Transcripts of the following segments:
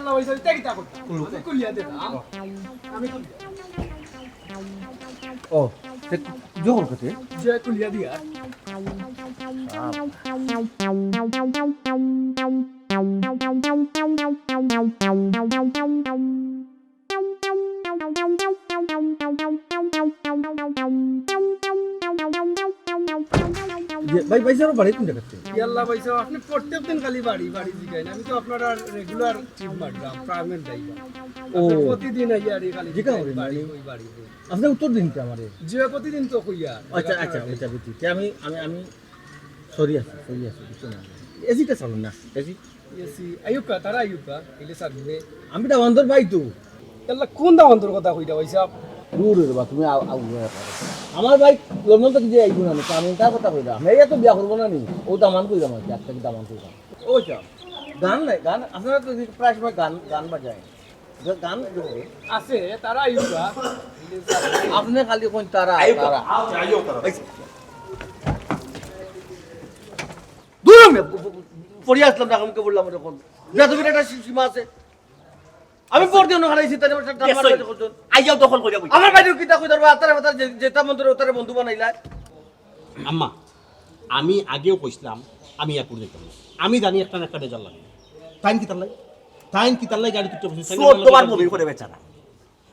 ইয়াল্লা ভাই সরি তেকিতা করতে আমি কুলিয়া দিলাম আমি কুলিয়া ও জোর করতে যে কুলিয়া দিয়া ভাই ভাই স্যার বাড়ি কোন জায়গাতে ইয়াল্লা ভাই সব আপনি প্রত্যেকদিন খালি বাড়ি বাড়ি জিগাইন আমি তো আপনার রেগুলার টিপ মারলাম প্রাইমেন্ট যাইবা ও প্রতিদিন আইয়ারি খালি জিগা হবে বাড়ি ওই বাড়ি আপনি উত্তর দিন কি আমারে যে প্রতিদিন তো কইয়া আচ্ছা আচ্ছা আচ্ছা বুঝছি আমি আমি আমি সরি আছি কিছু না এসিটা চালু না এসি এসি আয়ুকা তারা আয়ুকা ইলে সারবে আমি তো অন্তর ভাই তো ইয়াল্লা কোন দা অন্তর কথা কইতা ভাই সাহেব দূর রে বা তুমি আমার ভাই লন্ডন থেকে যে আইবো না আমি তার কথা কইরা মেয়া তো বিয়া করবো না নি ও দামান কইরাম আর একটা কি দামান কইরাম ও চা গান নাই গান আপনারা তো প্রায় সময় গান গান বাজায় গান আছে তারা আয়ুকা আপনি খালি কোন তারা তারা দূর আমি পড়ি আসলাম না আমাকে বললাম এরকম বেদবির একটা সীমা আছে আমি পড়তে অন্য খারাইছি তাই আইয়াও দখল কইরা বই আমার বাইরে কিতা কই ধরবা আতারে মাতার যেটা মন্দির ওতারে বন্ধু বানাইলা আম্মা আমি আগেও কইছিলাম আমি এয়ারপোর্ট যাইতাম না আমি জানি একটা না একটা বেজার লাগে টাইম কি তার লাগে গাড়ি তুলতে বসে তোমার বমি করে বেচারা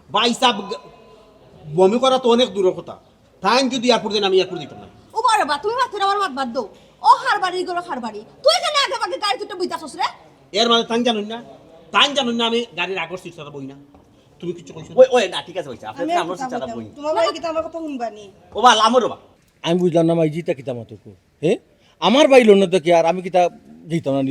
ভাই সাহেব বমি করা তো অনেক দূরের কথা টাইম যদি এয়ারপোর্ট দেন আমি এয়ারপোর্ট দিতাম না ও বারে বা তুমি মাত্র আমার মাত বাদ দাও ও হার বাড়ি গেল হার বাড়ি তুই কেন আগে বাগে গাড়ি তুই বইতাছস রে এর মানে টাইম জানুন না আমি গাড়ির আগর সিট ছাড়া বই না তুমি কিছু কইছো ওই ওই না ঠিক আছে হইছে আপনি আমরা সিচারা বই তোমার ভাই কি আমার কথা শুনবানি ও বা লামর বা আমি বুঝলাম না মাই জিতা কিতা মতো কো হ্যাঁ আমার বাড়ি লোন তো কি আর আমি কিতা যেতাম না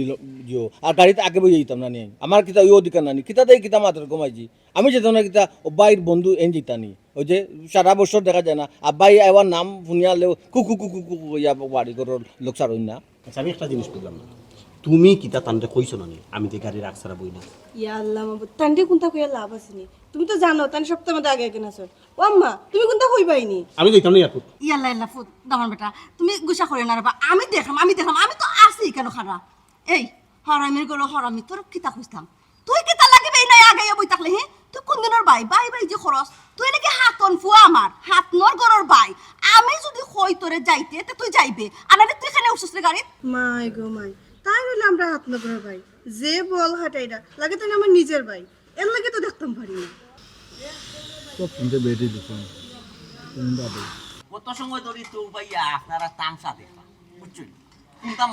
জিও আর গাড়িতে আগে বই যেতাম না নেই আমার কিতা ওই অধিকার না কিতা দেয় কিতা মাত্র কমাইছি আমি যেতাম না কিতা ও বাইর বন্ধু এন যেতানি ওই যে সারা বছর দেখা যায় না আব্বাই এবার নাম শুনিয়ালেও কুকু কুকু কুকু ইয়া বাড়ি ঘরের লোক সারই না আচ্ছা আমি একটা জিনিস বুঝলাম না তুমি কিতা তান্ডে কইছো না আমি যে গাড়ির আগ ছাড়া বই না ইয়া আল্লাহ মাবুদ তান্ডে কোনটা কইয়া লাভ আসেনি তুমি তো জানো তান সপ্তাহ মধ্যে আগে কেন আছো ও আম্মা তুমি কোনটা কইবাইনি আমি যাইতাম না এয়ারপোর্ট ইয়া আল্লাহ আল্লাহ ফুট দামান বেটা তুমি গুসা করে না রে বা আমি দেখলাম আমি তো আছি কেন খারা এই হরামির গলো হরামি তোর কিতা কইতাম তুই কিতা লাগিবে নাই আগে বই থাকলে হে তুই কোন দিনের বাই যে খরচ তুই নাকি হাতন ফুয়া আমার হাত নর গরর বাই আমি যদি কই তোরে যাইতে তে তুই যাইবে আর না তুই এখানে উঠছিস রে গাড়ি মাই গো মাই তাই বলে আমরা হাত নগরের ভাই যে বল হাটাইরা লাগে তাই আমার নিজের ভাই এর লাগে তো দেখতাম পারি না সব শুনতে বেরিয়ে দিতাম কত সময় ধরে তো ভাইয়া আপনারা তামসা দেখা বুঝছেন কোনটা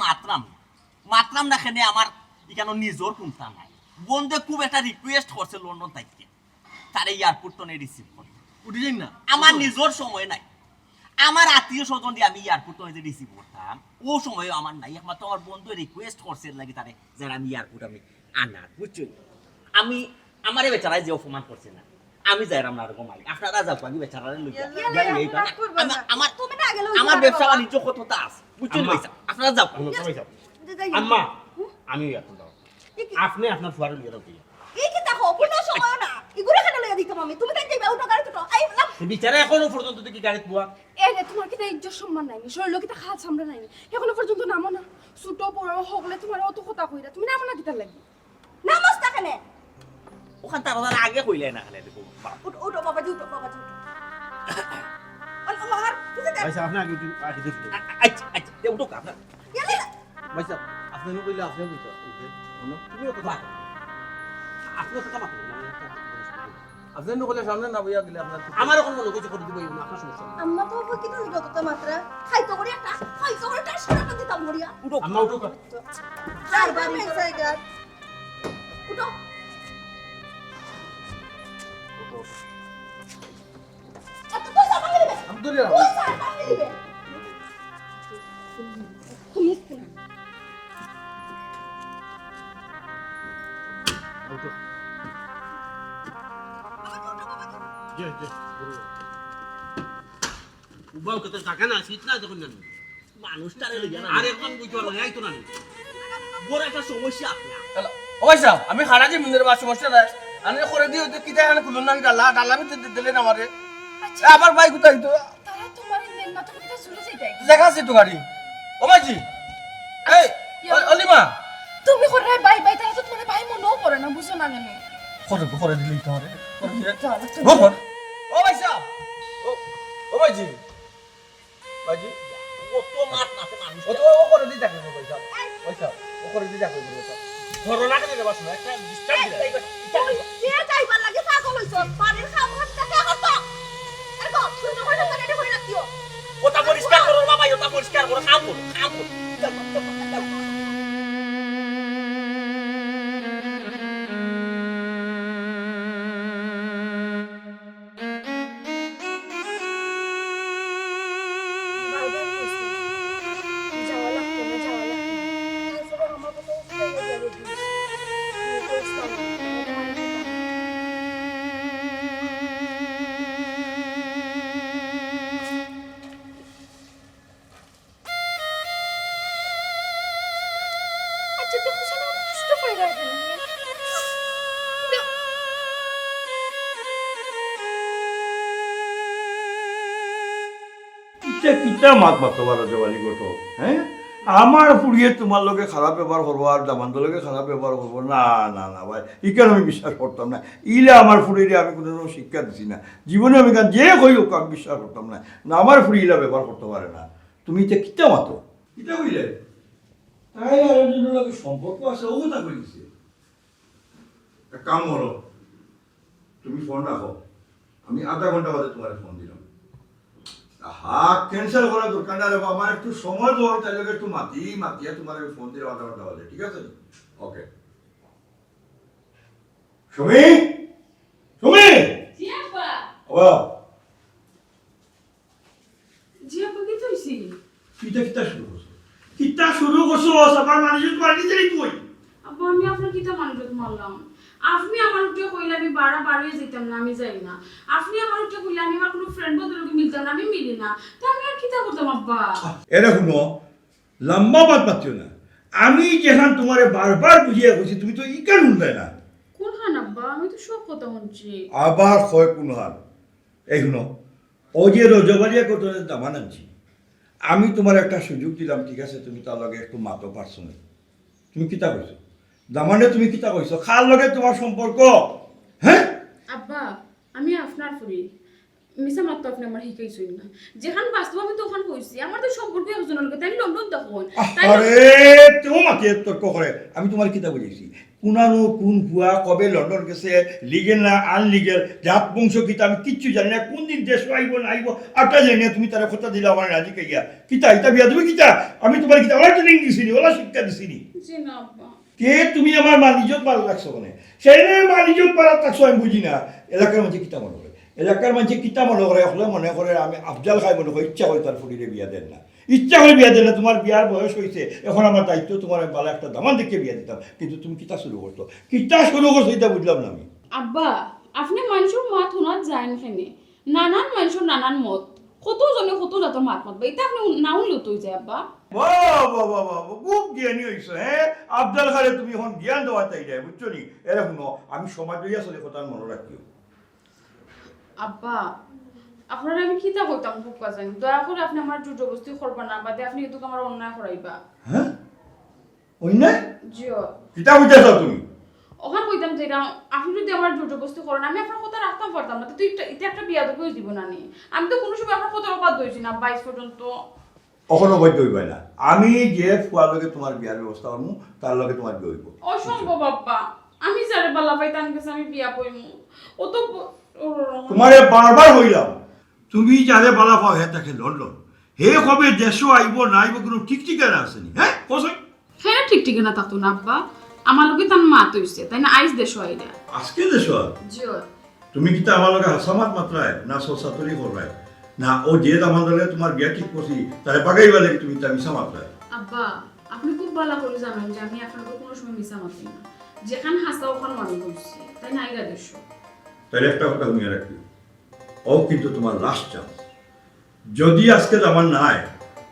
মাত্রাম না খেনে আমার এখানে নিজর কোনটা নাই বন্ধে খুব একটা রিকোয়েস্ট করছে লন্ডন থাকতে তারে এয়ারপোর্ট তো রিসিভ করে বুঝলেন না আমার নিজর সময় নাই আমার আত্মীয় স্বজন দিয়ে আমি এয়ারপোর্ট তো রিসিভ করতাম ও সময় আমার নাই একমাত্র আমার বন্ধু রিকোয়েস্ট করছে লাগে তারে যারা আমি এয়ারপোর্ট আমি আনার বুঝছেন আমি আমারে বেচারায় যে অপমান করছে না আমি যাই আমরা ঘুমাই আপনারা যাও আমি বেচারারে লইয়া আমার ব্যবসা বাণিজ্য কতটা আছে বুঝছেন ভাই আপনারা যাও আম্মা আমি এয়ারপোর্ট যাও আপনি আপনার ফুয়ারে লইয়া দাও এই কি দেখো কোনো সময় না ইগুরা কেন লইয়া দিতাম আমি তুমি তাই যাইবা উঠো গাড়ি তো আই না বিচারে এখনো পর্যন্ত দেখি গাড়িতে বুয়া এই রে তোমার কি ইজ্জত সম্মান নাই শরীর কি তা খাল সামরা নাই এখনো পর্যন্ত নামো না ছোট বড় হগলে তোমার অত কথা কইরা তুমি নামো না কিতা লাগি নামস্তা কেনে ওখান তার আগে কইলে না খালে দেখো উঠো বাবাজি উঠো আর তুই দেখ ভাই আপনি আগে দেখুন আচ্ছা উঠো আপনার ভাই সাহেব আপনি কইলে আপনি কইতো তুমি কথা আপনি তো কামা করেন আপনি নকলে সামনে না বইয়া গেলে আপনার আমার এখন মনে কইছে করে দিব আপনার সমস্যা আম্মা তো কি তো যত মাত্রা খাইতো করে একটা খাইতো করে একটা সারাটা দিতাম মরিয়া উঠো আম্মা উঠো আর বাড়ি জায়গা উঠো এত তো সামনে দিবে আব্দুল্লাহ তো সামনে দিবে তুমি উঠো জি উবাও কত টাকা না শীত না যখন জানি মানুষটারে লইয়া না আর এখন বুঝতে পারলাম এই তো না বড় একটা সমস্যা আপনার ও ভাই সাহেব আমি খানা যে মিনের বা সমস্যা নাই আমি করে দিও তো কিতা এখানে খুলুন না ডালা আমি দিলেন আমারে আবার ভাই কোথায় তো তারা তোমার নেন না তুমি কিতা চলে যাইতাই জায়গা আছে তো গাড়ি ও ভাইজি এই অলিমা তুমি করে বাই বাই তারা তো তোমার ভাই মনো করে না বুঝো না কেন করে দিলি তোমারে ও ভাই সাহেব ও ভাইজি ভাইজি কত মাত না মানুষ ও করে দিই থাকে ভাই সাহেব ও করে দিই থাকে ভাই সাহেব ধরো না কেন বাস না একটা ডিস্টার্ব দিলা তুই যাইবার লাগে পাগল হইছ পানির খাম হাতটা কে করত এরকম তুই তো করে রেডি করে রাখিও ওটা পরিষ্কার করো বাবা ওটা পরিষ্কার করো কাম করো বারবার কইছি যাওয়া লাগতো না যাওয়া লাগতো না তারপরে আমার কথা উঠে যাবে দিস তুই কইছ না তোমার কি আচ্ছা তো কুসা না কষ্ট পাই গেল কেন কিতা মাত মাতো বারো জবালি গটো হ্যাঁ আমার পুড়িয়ে তোমার লগে খারাপ ব্যবহার করবো আর দামান্দ লগে খারাপ ব্যবহার করবো না না না ভাই ইকেন আমি বিশ্বাস করতাম না ইলে আমার ফুড়িরে আমি কোনো শিক্ষা দিছি না জীবনে আমি যে কই হোক আমি বিশ্বাস করতাম না না আমার ফুড়ি ইলা ব্যবহার করতে পারে না তুমি যে কিতা মাতো কিতা কইলে তাই আরেকজনের লগে সম্পর্ক আছে ও কথা কইছে এক কাম করো তুমি ফোন রাখো আমি আধা ঘন্টা বাদে তোমার ফোন দিলাম ক্যান্সেল করার দরকার না আমার একটু সময় দেওয়া তাই একটু মাতিয়ে তোমার ফোন দিয়ে আধা ঘন্টা বাদে ঠিক আছে ওকে সুমি সুমি জি আপা ও জি আপা কি হইছে কিতা শুরু করছো আমার মানুষ তোমার নিজেরই কই আব্বা আমি আপনার কিতা মানজত মারলাম আপনি আমার উঠে কইলে আমি বাড়া বাড়িয়ে যেতাম না আমি যাই না আপনি আমার উঠে কইলে আমি আমার কোনো ফ্রেন্ড বদলকে মিলতাম না আমি মিলি না তো আমি আর কিতা করতাম আব্বা এরে শুনো লম্বা বাদ পাচ্ছিও না আমি যেখান তোমারে বারবার বুঝিয়ে কইছি তুমি তো ইকান শুনলে না কোন খান আব্বা আমি তো সব কথা শুনছি আবার হয় কোন হাল এই শুনো ও যে রজবাড়িয়া কত দামান আনছি আমি তোমার একটা সুযোগ দিলাম ঠিক আছে তুমি তার লগে একটু মাতো পারছো না তুমি কিতা কইছো দামানে তুমি কিতা কইছো খার লগে তোমার সম্পর্ক হ্যাঁ আব্বা আমি আপনার ফুরি মিছা মাত্র আপনি আমার শিখাইছই না যেখান বাস্তব আমি তখন কইছি আমার তো সম্পর্ক একজনের লগে তাই লন্ডন দেখুন তাই আরে তুমি মাকে তর্ক করে আমি তোমার কিতা বুঝেছি কোনানো কোন ভুয়া কবে লন্ডন গেছে লিগেল না আনলিগেল জাত বংশ কিতা আমি কিচ্ছু জানি না কোন দিন দেশ আইব না আইব আটা জানি না তুমি তারা কথা দিলে আমার রাজি কাইয়া কিতা ইতা বিয়া তুমি কিতা আমি তোমার কিতা ওলা ট্রেনিং দিছিনি ওলা শিক্ষা দিছিনি জি না আব্বা কে তুমি আমার মানিজত ভালো লাগছো মানে সেই মানিজত ভালো লাগছো আমি বুঝি না এলাকার মধ্যে কিতা মনে করে এলাকার মানুষে কিতা মনে করে হলে মনে করে আমি আফজাল খাই মনে করি ইচ্ছা করে তার ফুটিরে বিয়া দেন না ইচ্ছা করে বিয়া দেন না তোমার বিয়ার বয়স হয়েছে এখন আমার দায়িত্ব তোমার ভালো একটা দামান দেখে বিয়া দিতাম কিন্তু তুমি কিতা শুরু করতো এটা বুঝলাম না আমি আব্বা আপনি মানুষের মাত শোনা যায় না নানান মানুষের নানান মত কতজনে কত জাতের মাত মাতবা এটা আপনি না শুনলেও তুই যায় আব্বা বাবা খুব জ্ঞানী হয়েছে হ্যাঁ আফজাল খারে তুমি এখন জ্ঞান দেওয়া চাই যায় বুঝছো নি এরকম আমি সমাজ লইয়া চলে কথা মনে রাখিও আব্বা আপনারা আমি কিতা কইতাম খুব কাজান দয়া করে আপনি আমার জবরদস্তি করবা না বাদে আপনি কিন্তু আমার অন্যায় করাইবা হ্যাঁ অন্যায় জিও কিতা বুঝাছো তুমি ওখান কইতাম যে আপনি যদি আমার জবরদস্তি করেন আমি আপনার কথা রাখতাম পারতাম না তুই এটা একটা বিয়া তো দিব না নি আমি তো কোনো সময় আপনার কথা বাদ দইছি না 22 পর্যন্ত কখনো বৈধ হইবে না আমি যে ফুয়ার লগে তোমার বিয়ার ব্যবস্থা করবো তার লগে তোমার বিয়ে হইব অসম্ভব আব্বা আমি যারে বালা পাই তান কাছে আমি বিয়া কইমু ও তো তোমারে বারবার হইলাম তুমি যারে বালা পাও হে তাকে লন্ডন হে কবে দেশও আইব না আইব কোনো ঠিক ঠিকানা আসেনি হ্যাঁ কোথায় হ্যাঁ ঠিক ঠিক না থাকতো না আব্বা আমার লগে তার মা তৈছে তাই না আইস দেশ আইডা আজকে দেশ জিও তুমি কি আমার লগে হাসামাত মাত্রায় না সসাতরি করবাই না ও যে আমার লগে তোমার বিয়া ঠিক করছি তারে বাগাইবা লাগে তুমি তা মিশা মাত্রায় আব্বা আপনি খুব ভালো করে জানেন যে আমি আপনাকে কোনো সময় মিছা মাতি না যেখানে হাসা ওখানে আমি বলছি তাই না আইগা দেশ তাহলে একটা কথা শুনিয়ে রাখবি ও কিন্তু তোমার লাস্ট চান্স যদি আজকে আমার নাই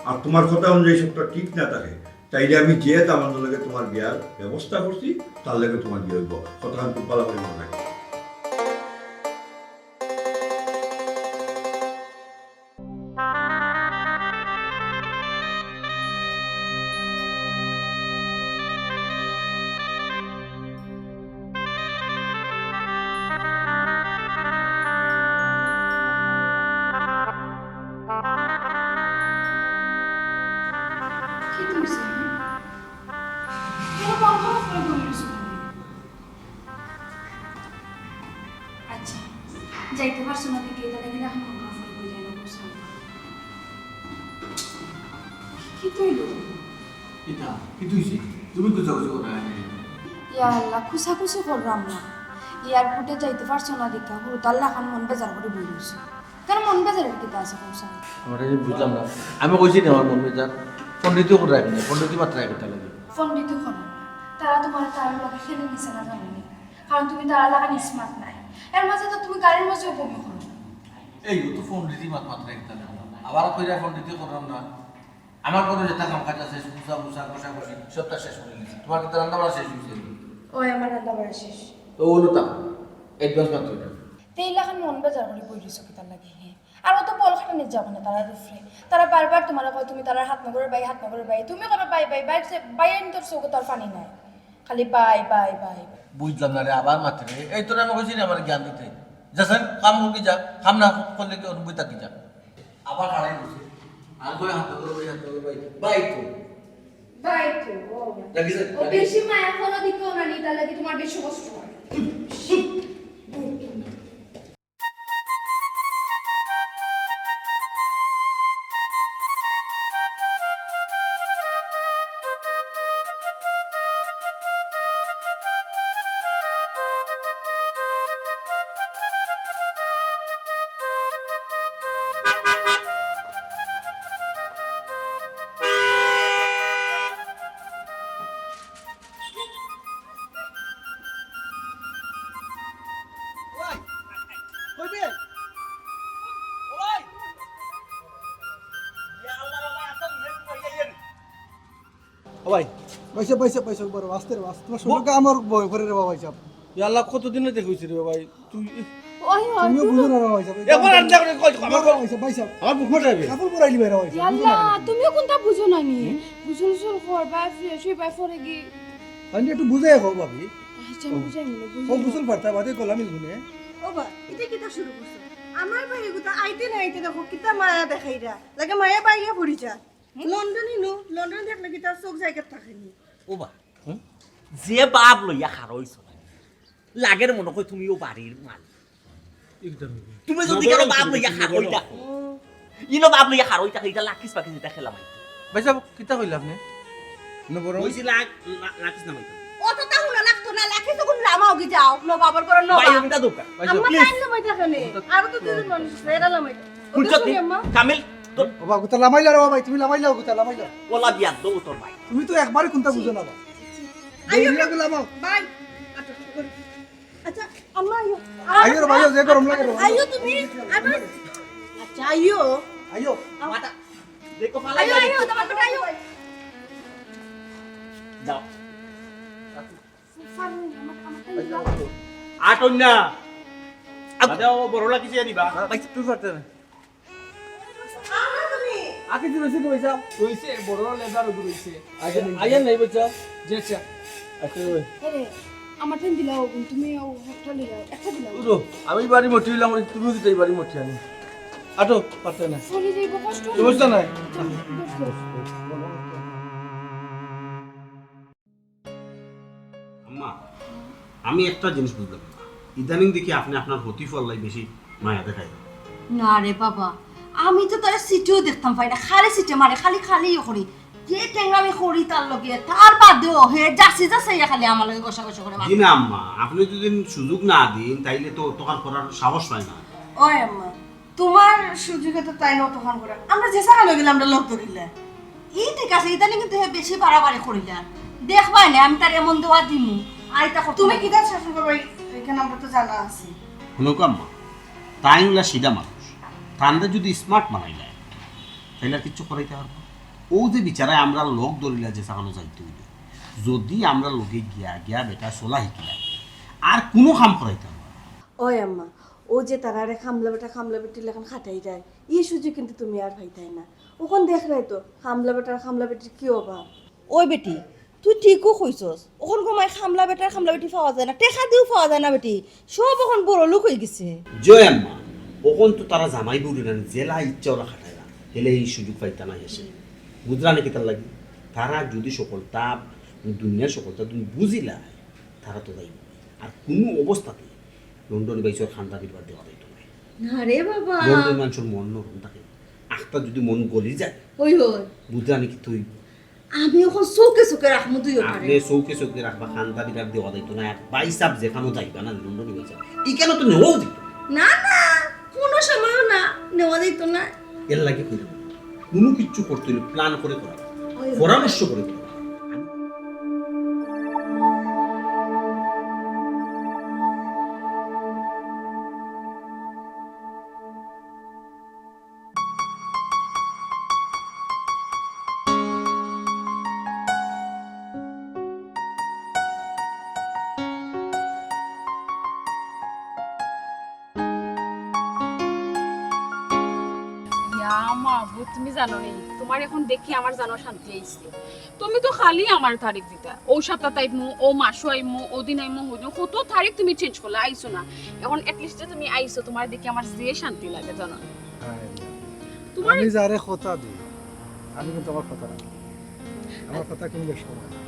আর তোমার কথা অনুযায়ী সবটা ঠিক না থাকে তাইলে আমি যে আমার লগে তোমার বিয়ার ব্যবস্থা করছি তার লগে তোমার বিয়ে হইব কথা খুব ভালো করে মনে রাখবি যাইতে পারছো না দিকে এটা দেখে এখন আমরা ফোন করে যাই না বলছো কি কইলো এটা কি তুইছি তুমি কোথাও যাও না ইয়া আল্লাহ খুশাখুশি করলাম না এয়ারপোর্টে যাইতে পারছো না দিকা হুরুতাল্লাহ খান মন বেজার করে বইলছে কেন মন বেজারের কি আছে কোসা আমরা বুঝলাম না আমি কইছি না আমার মন মেজার পণ্ডিতও করে রাখি না পণ্ডিতই মাত্র রাখতে লাগে ফন্ডিত করো তারা তোমার তার লাগে খেলে নিছে না জানি কারণ তুমি তারা লাগান স্মার্ট নাই এর মাঝে তো তুমি গাড়ির মাঝে উপভোগ করো এই তো পণ্ডিতই মাত্র রাখতে লাগে আবার কইরা পণ্ডিতই করলাম না আমার কোনো যেটা কাম কাজ আছে মুসা মুসা কষা কষি সবটা শেষ করে গেছি তোমার তো রান্না বাড়া শেষ হয়েছে ওই আমার রান্না বাড়া শেষ তো ওলো তা অ্যাডভান্স মাত্র তেই লাগান মন বেজার করে বইলিছো কি তার লাগে আর ও তো বল খাটানি যাবে না তারা রুফরে তারা বারবার তোমার কয় তুমি তার হাত নগরের বাই তুমি কবে bye bye bye bye N তোর চোখে তোর পানি নাই খালি বাই বাই বাই বুঝলাম না রে আবার মাত্র এই তোরা আমি কইছি না আমার জ্ঞান দিতে যাছেন কাম কি যা কাম না করলে কি অনুভূতি থাকি যা আবার হারাই বসে আর কই হাত ধরে ভাই বাই তো বাই তো লাগিছে ও বেশি মায়া করো দিকো না নি তার লাগি তোমার বেশি কষ্ট হয় ভাই পয়সা পয়সা পয়সা বড় আস্তে রে আস্তে তোমার শরীরটা আমার ভয় করে রে বাবা সাহেব আল্লাহ কতদিন দেখইছি রে ভাই তুই ওই ওই তুমিও বুঝো না রে বাবা সাহেব একবার আন্না করে কই আমার ভাই সাহেব আমার মুখ ফাটাবে কাপড় পরাইলি ভাই বাবা সাহেব আল্লাহ তুমিও কোনটা বুঝো না নি বুঝুন সর কর বাই ফ্রেশ হই বাই ফরে গি আমি একটু বুঝাই হো ভাবি আচ্ছা বুঝাই নি ও বুঝল পারতা বাদে কলামি গুনে ও বা এটা কিতা শুরু করছো আমার ভাই এগুতা আইতে না আইতে দেখো কিতা মায়া দেখাইরা লাগে মায়া বাইয়া পড়িছা লন্ডনে নো লন্ডনে দেখলে কিতা চোখ জায়গা থাকেনি ও বা যে বাপ লইয়া খারইছ লাগের মনে কই তুমিও বাড়ির মাল তুমি যদি কেন বাপ লইয়া খারই দেখো ইনো বাপ লইয়া খারই দেখো এটা লাকিস পাকিস এটা খেলা মাইতো ভাই সাহেব কিতা কইলা আপনি না বড় কইছি লাকিস না মাইতো অত তাহলে লাগতো না লাখে যখন লামাও কি যাও নো বাবার পর নো ভাই ওটা দোকা আম্মা টাইম না মাইতা খানে আর তো দুজন মানুষ সেরা লামাইতা কুলচতি কামিল তোর ও বাবা গুতা লামাইলা রে বাবা তুমি লামাইলা গুতা লামাইলা ওলা বিয়া দো তোর ভাই তুমি তো একবারই কোনটা বুঝো না বাবা আইয়া গুলা লামাও বাই আচ্ছা আম্মা আইও রে ভাই যে গরম লাগে রে আইও তুমি আবার আচ্ছা আইও আইও মাটা দেখো ফালাই আইও আইও তোমার বেটা আইও দাও আমার আটন না আদা ও বড় লাকিস আনিবা ভাই তুই পারতে না আমার তুমি আকে দিবে সে ভাই সাহেব কইছে বড় লেদার উপর হইছে আইয়া নাই বাচ্চা যেচা আচ্ছা ওই আরে আমার টেন দিলাও তুমি ও একটা দিলাও একটা দিলাও উদো আমি বাড়ি মঠি হইলাম তুমি দিতে বাড়ি মঠি আনি আটো পারতে না চলে যাইব কষ্ট বুঝতা নাই আম্মা আমি একটা জিনিস বুঝলাম না ইদানিং দেখি আপনি আপনার হতি ফল্লাই বেশি মায়া দেখায় না রে বাবা আমি তো তার সিটিও দেখতাম পাই না খালি সিটে মারে খালি খালি করি যে টেঙ্গামি করি তার লগে তার বাদেও হে যাসি যাসি খালি আমার লগে গোসা গোসা করে জি না আম্মা আপনি যদি সুযোগ না দিন তাইলে তো তোকান করার সাহস পায় না ওই আম্মা তোমার সুযোগে তো তাই নত খান করে আমরা যে সারা লগে আমরা লোক ধরিলে ই ঠিক আছে ইদানি কিন্তু হে বেশি বাড়াবাড়ি করিলা দেখবাই না আমি তার এমন দোয়া দিমু আইতা তুমি তুমি কিতা শাসন করবে এখানে আমরা তো জানা আছে শুনুক আম্মা তাইনলা সিধা মানুষ তান্ডা যদি স্মার্ট বানাই যায় তাইলে আর কিচ্ছু করাইতে পারবো ও যে বিচারায় আমরা লোক ধরিলা যে চাকানো যাইতে হইবে যদি আমরা লোকে গিয়া গিয়া বেটা চলা শিকিলা আর কোনো কাম করাইতে পারবো ওই আম্মা ও যে তারারে খামলা বেটি লেখান খাটাই যায় এই সুযোগ কিন্তু তুমি আর ভাইতাই না ওখান দেখ রাই তো খামলা বেটির কি অভাব ওই বেটি তুই ঠিকও কইছস ওখন কমাই খামলা বেটি পাওয়া যায় না টেকা দিও পাওয়া যায় না বেটি সব এখন বড় লোক হয়ে গেছে জয় আম্মা ওখন তো তারা জামাই বুড়ি না জেলা ইচ্ছা ওরা খাটায় না হেলে এই সুযোগ পাইতা না এসে বুঝলা নাকি তার লাগে তারা যদি সকলতা দুনিয়ার সকলতা তুমি বুঝিলা তারা তো যাইব আর কোনো অবস্থাতে লন্ডন বাইসর খান্ডা বিরবার দেওয়া যাইতো না না রে বাবা লন্ডন মানুষের মন নরম থাকে আখটা যদি মন গলি যায় ওই ওই বুঝতে আনি কি তুই আমি এখন চৌকে চৌকে রাখবো তুই আপনি চৌকে চৌকে রাখবা খান্দা বিরাট দেওয়া যাইতো না বাইসাপ যেখানো যাইবা না লন্ডনে হয়ে যাবে ই কেন তো নেওয়াও দিত না না কোনো সময় না নেওয়া দিত না এর লাগে করি কোনো কিচ্ছু করতে হইলে প্ল্যান করে করা পরামর্শ করে করা তুমি জানো নি তোমার এখন দেখি আমার জানো শান্তি আইছে তুমি তো খালি আমার তারিখ দিতা ও সপ্তাহ তাইমু ও মাসও আইমু ও দিন আইমু হইলো কত তারিখ তুমি চেঞ্জ করলে আইছো না এখন এটলিস্ট তুমি আইছো তোমার দেখি আমার যে শান্তি লাগে জানো তোমার আমি যারে কথা দিই আমি কিন্তু আমার কথা রাখি আমার কথা কিন্তু বেশ করা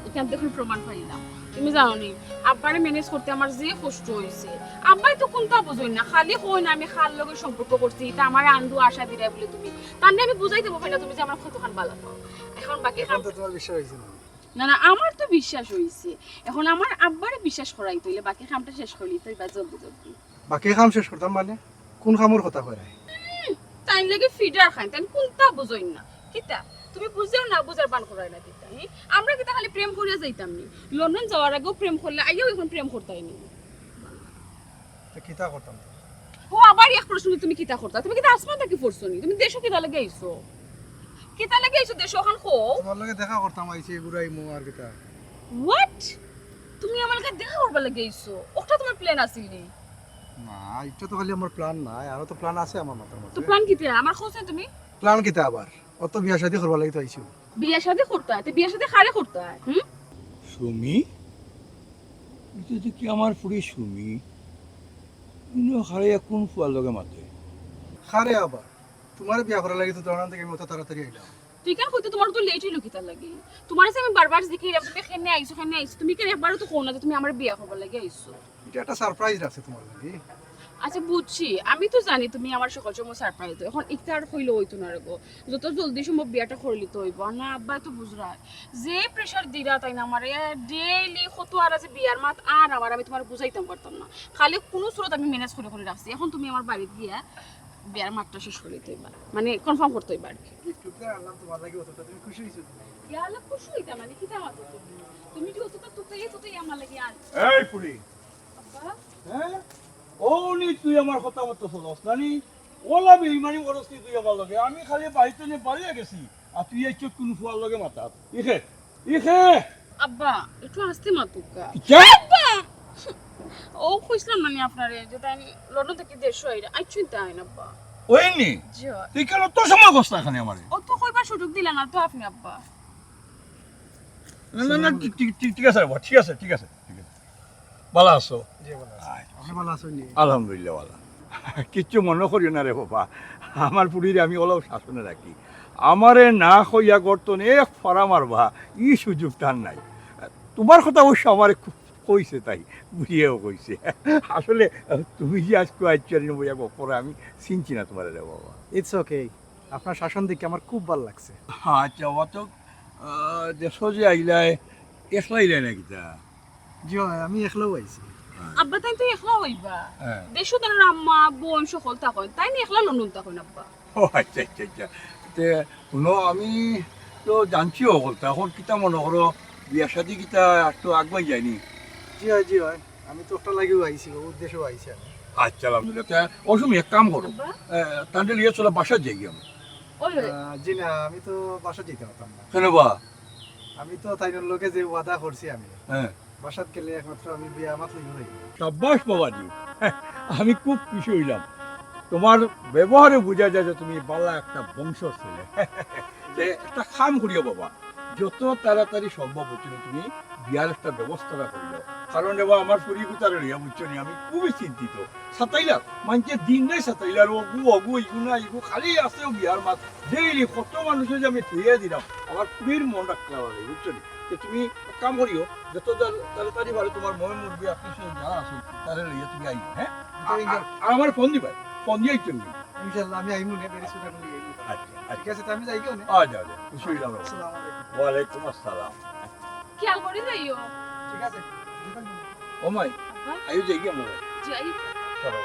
এখান থেকে প্রমাণ পাইলাম তুমি জানো নি আব্বারে ম্যানেজ করতে আমার যে কষ্ট হইছে আব্বাই তো কোনটা বুঝই না খালি কই না আমি খাল লগে সম্পর্ক করছি এটা আমার আন্ডু আশা দিরাই বলে তুমি তান্নে আমি বুঝাই দেব না তুমি যে আমার কতখান ভালো পাও এখন বাকি এখন তো তোমার বিশ্বাস হইছে না না না আমার তো বিশ্বাস হইছে এখন আমার আব্বারে বিশ্বাস করাই তইলে বাকি কামটা শেষ করলি তুই বা জলদি জলদি বাকি কাম শেষ করতাম মানে কোন কামর কথা কয় তাই লাগে ফিডার খাই তাই কোনটা বুঝই না কিতা তুমি বুঝেও না বুঝার বান করাই না কিতা আমরা কিতা খালি প্রেম করিয়া যাইতাম নি লন্ডন যাওয়ার আগেও প্রেম করলে আইও এখন প্রেম করতাই নি তো কিতা করতাম ও আবার এক প্রশ্ন তুমি কিতা করতা তুমি কিতা আসমান থেকে ফোরছনি তুমি দেশও কিতা লাগে আইছো কিতা লাগে আইছো দেশও এখন খো তোমার লগে দেখা করতাম আইছি গুরাই মু আর কিতা হোয়াট তুমি আমার লগে দেখা করবা লাগে আইছো ওটা তোমার প্ল্যান আছিল নি না এটা তো খালি আমার প্ল্যান না আরো তো প্ল্যান আছে আমার মাথার মধ্যে তো প্ল্যান কিতা আমার খোঁজে তুমি প্ল্যান কিতা আবার অত বিয়া শাদী করবা লাগি তো আইছি বিয়া শাদী করতা তে বিয়া শাদী খারে করতা সুমি এটা কি আমার ফুরি সুমি হারে কোন ফুয়ার লগে মাতে খারে আবার তোমার বিয়া করা লাগি তো দোকান থেকে মতো তাড়াতাড়ি আইলাম তুই কেন কইতে তোমার তো লেট হইলো কিতা লাগে তোমার কাছে আমি বারবার জিকি তুমি কেনে আইছো তুমি কেন একবারও তো কোন না তুমি আমার বিয়া করবার লাগি আইছো এটা একটা সারপ্রাইজ রাখছে তোমার লাগি আচ্ছা বুঝছি আমি তো জানি তুমি আমার সকল সময় সারপ্রাইজ দাও এখন ইফতার হইলো হইতো না রেগো যত জলদি সম্ভব বিয়াটা করলি তো হইব না আব্বা তো বুঝরা যে প্রেসার দিরা তাই না আমার ডেইলি কত আর আছে বিয়ার মাত আর আমার আমি তোমার বুঝাইতাম পারতাম না খালি কোনো সুরত আমি ম্যানেজ করে করে রাখছি এখন তুমি আমার বাড়ি গিয়া বিয়ার মাতটা শেষ করে দিতে হইবা মানে কনফার্ম করতে হইবা আর কি গিফটটা আনলাম তোমার লাগি অতটা তুমি খুশি হইছো ইয়ালা খুশি হইতা মানে কি দাও তুমি কি অতটা তুই আমার লাগি আন এই ফুরি আব্বা হ্যাঁ ও নি তুই আমার কথা মতো চলস নানি ওলা বেইমানি করস তুই আমার লগে আমি খালি বাড়িতে নে বাড়িয়ে গেছি আর তুই এই চোখ কোন ফুয়ার লগে মাথা ইখে আব্বা একটু আসতে মাতুকা কে আব্বা ও কইছিলাম মানে আপনারে যেটা আমি লন্ডন থেকে দেশ হইরা আই চিন্তা হয় না আব্বা ওইনি জি তুই কেন তো সময় করছ না এখানে আমারে ও তো কইবার সুযোগ দিলা না তো আপনি আব্বা না ঠিক আছে বাবা ঠিক আছে ভালো আছো জি ভালো আছি আপনি ভালো আছেন নি আলহামদুলিল্লাহ ভালো কিচ্ছু মনে করিও না রে বাবা আমার পুরীরে আমি ওলাও শাসনে রাখি আমারে না হইয়া গর্তন এক ফরা মারবা ই সুযোগ তার নাই তোমার কথা অবশ্য আমার কইছে তাই বুঝিয়েও কইছে আসলে তুমি যে আজকে আইচারি বইয়া পরে আমি চিনছি না তোমার রে বাবা ইটস ওকে আপনার শাসন দেখে আমার খুব ভালো লাগছে আচ্ছা অত দেশ যে আইলাই একলা আইলাই নাকি তা জি আমি একলাও আইছি আব্বা তাই তো একলা হইবা হ্যাঁ। দেশো তার আম্মা বোন সকল থাকো তাই নি একলা লন্ডন থাকো আব্বা ও আচ্ছা তে শুনো আমি তো জানছিও বলতে এখন কিতা মনে করো বিয়া শাদি কিতা একটু আগবাই যায়নি জি হয় আমি তো একটা লাগিও আইছি উদ্দেশ্যও আইছি আমি আচ্ছা আলহামদুলিল্লাহ ওই সময় এক কাম করো আব্বা তাহলে লিয়ে চলো বাসার যাই আমি ওই জি না আমি তো বাসা যেতে পারতাম না কেন বা আমি তো তাইনের লোকে যে ওয়াদা করছি আমি হ্যাঁ বাসাত গেলে একমাত্র আমি বিয়া আমার লইব যাইব সাব্বাস বাবাজি আমি খুব খুশি হইলাম তোমার ব্যবহারে বোঝা যায় যে তুমি বালা একটা বংশ ছেলে তে একটা কাম করিও বাবা যত তাড়াতাড়ি সম্ভব হচ্ছে তুমি বিয়ার একটা ব্যবস্থাটা করিল কারণ এবার আমার পরিগুতারে লইয়া বুঝছো নি আমি খুবই চিন্তিত সাতাইলার মানকে দিন নেই সাতাইলার অগু ইগুনা ইগু খালি আছে বিয়ার মাছ ডেইলি কত মানুষের যে আমি ধুয়ে দিলাম আমার খুবই মন রাখলাম বুঝছো নি তুমি কাম করিও যত তাড়াতাড়ি পারে তোমার মনে মুরবি আপনি যারা আছেন তারা লইয়া তুমি আইবে হ্যাঁ আর আমার ফোন দিবা ফোন দিয়েই তুমি ইনশাআল্লাহ আমি আইমু নে বেরি সুদা করে গেলি আচ্ছা ঠিক আছে আমি যাই গো নে আচ্ছা আচ্ছা খুশি হইলাম আসসালামু আলাইকুম ওয়ালাইকুম আসসালাম খেয়াল করে যাইও ঠিক আছে ও মাই হ্যাঁ? আয়ু যাই কি আমরা যাই চলো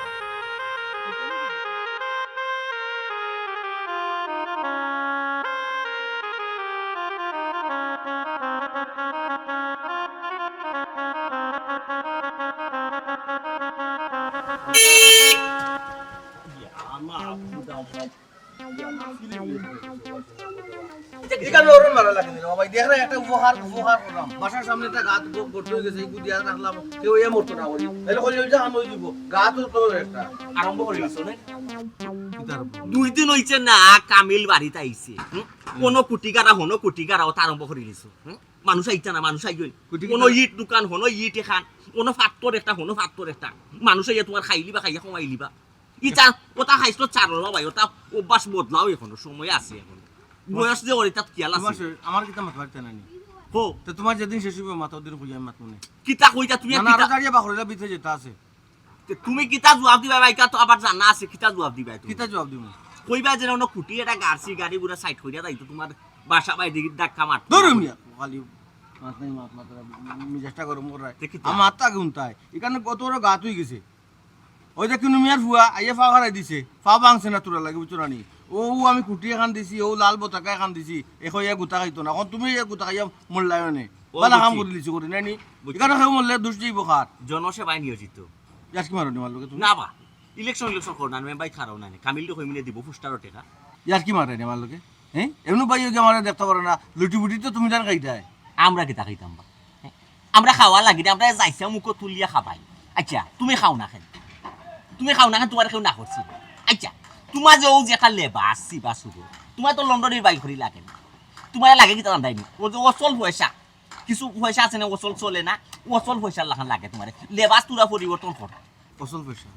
এখানে ওরম মারা লাগে না ভাই দেখ একটা উপহার করলাম বাসার সামনে একটা গাছ গড়তে হয়ে গেছে এই গুদিয়া রাখলাম কেউ এ মরতো না বলি তাহলে কইলে যা আনো দিব গাছ তো একটা আরম্ভ করে দিছো না 2 দিন হইছে না কামিল বাড়িতে আইছে কোন কুটিগারা হনো কুটিগারাও তা আরম্ভ করে দিছো মানুষ আইতা না মানুষ আইগই কোন ইট দোকান হনো ইট এখান কোন ফাত্তর একটা হনো ফাত্তর একটা মানুষ আইয়া তোমার খাইলিবা খাইয়া কমাইলিবা ইটা ওটা খাইছো চারলো ভাই ওটা অভ্যাস বদলাও এখন সময় আছে এখন বয়স যে ওরিতা কিয়াল আছে আমার কিতা মাথা পারতে না নি হো তো তোমার যেদিন শেষ হবে মাথা ওদিন কইয়া মাত মনে কিতা কইতা তুমি না আরো দাঁড়িয়ে বাখরিলা বিতে যেটা আছে তুমি কিতা জবাব দিবা ভাই তো আবার জানা আছে কিতা জবাব দিবা তুমি কিতা জবাব দিব কইবা যে না কুটি এটা গাড়ছি গাড়ি গুড়া সাইড কইরা তাই তো তোমার বাসা বাই দিকে ধাক্কা মার ধরুম মিয়া খালি মাত নাই মাত মিজাজটা গরম করায় আমার মাথা গুনতায় এখানে কত বড় গাত হয়ে গেছে ওই যে কিনু মিয়ার ফুয়া আইয়া ফা হারাই দিছে ফা ভাঙছে না তোরা লাগে বুঝছো রানি ও আমি কুটি এখান দিছি ও লাল বতাকা এখান দিছি এখন ইয়া গুতা খাইতো না এখন তুমি ইয়া গুতা খাইয়া মরলাই মানে বালা কাম করে লিছি করে নাইনি এখানে খেয়ে মরলে দোষ যাইব খার জনসেবায় নিয়োজিত ইয়াস কি মারো নিমার লোকে তুমি না বা ইলেকশন করনা আমি বাই খারাও না কামিল তো কই মিলে দিব ফুস্টারও টেকা ইয়াস কি মারে নিমার লোকে হ্যাঁ এমনি বাই ওকে আমার দেখতে পারো না লুটি বুটি তো তুমি জান খাইতাই আমরা কি খাইতাম বা আমরা খাওয়া লাগি আমরা যাইছে মুখ তুলিয়া খাবাই আচ্ছা তুমি খাও না কেন তোমার কেউ না করছি আচ্ছা তোমার যে ও যে একটা লেবাস সিবাস তোমার তো লন্ডনের বাইক করি লাগে না তোমার লাগে কি তার দায়নি ও যে অচল পয়সা কিছু পয়সা আছে না অচল চলে না অচল পয়সা লাগান লাগে তোমার লেবাস তুরা পরিবর্তন করা অসল পয়সা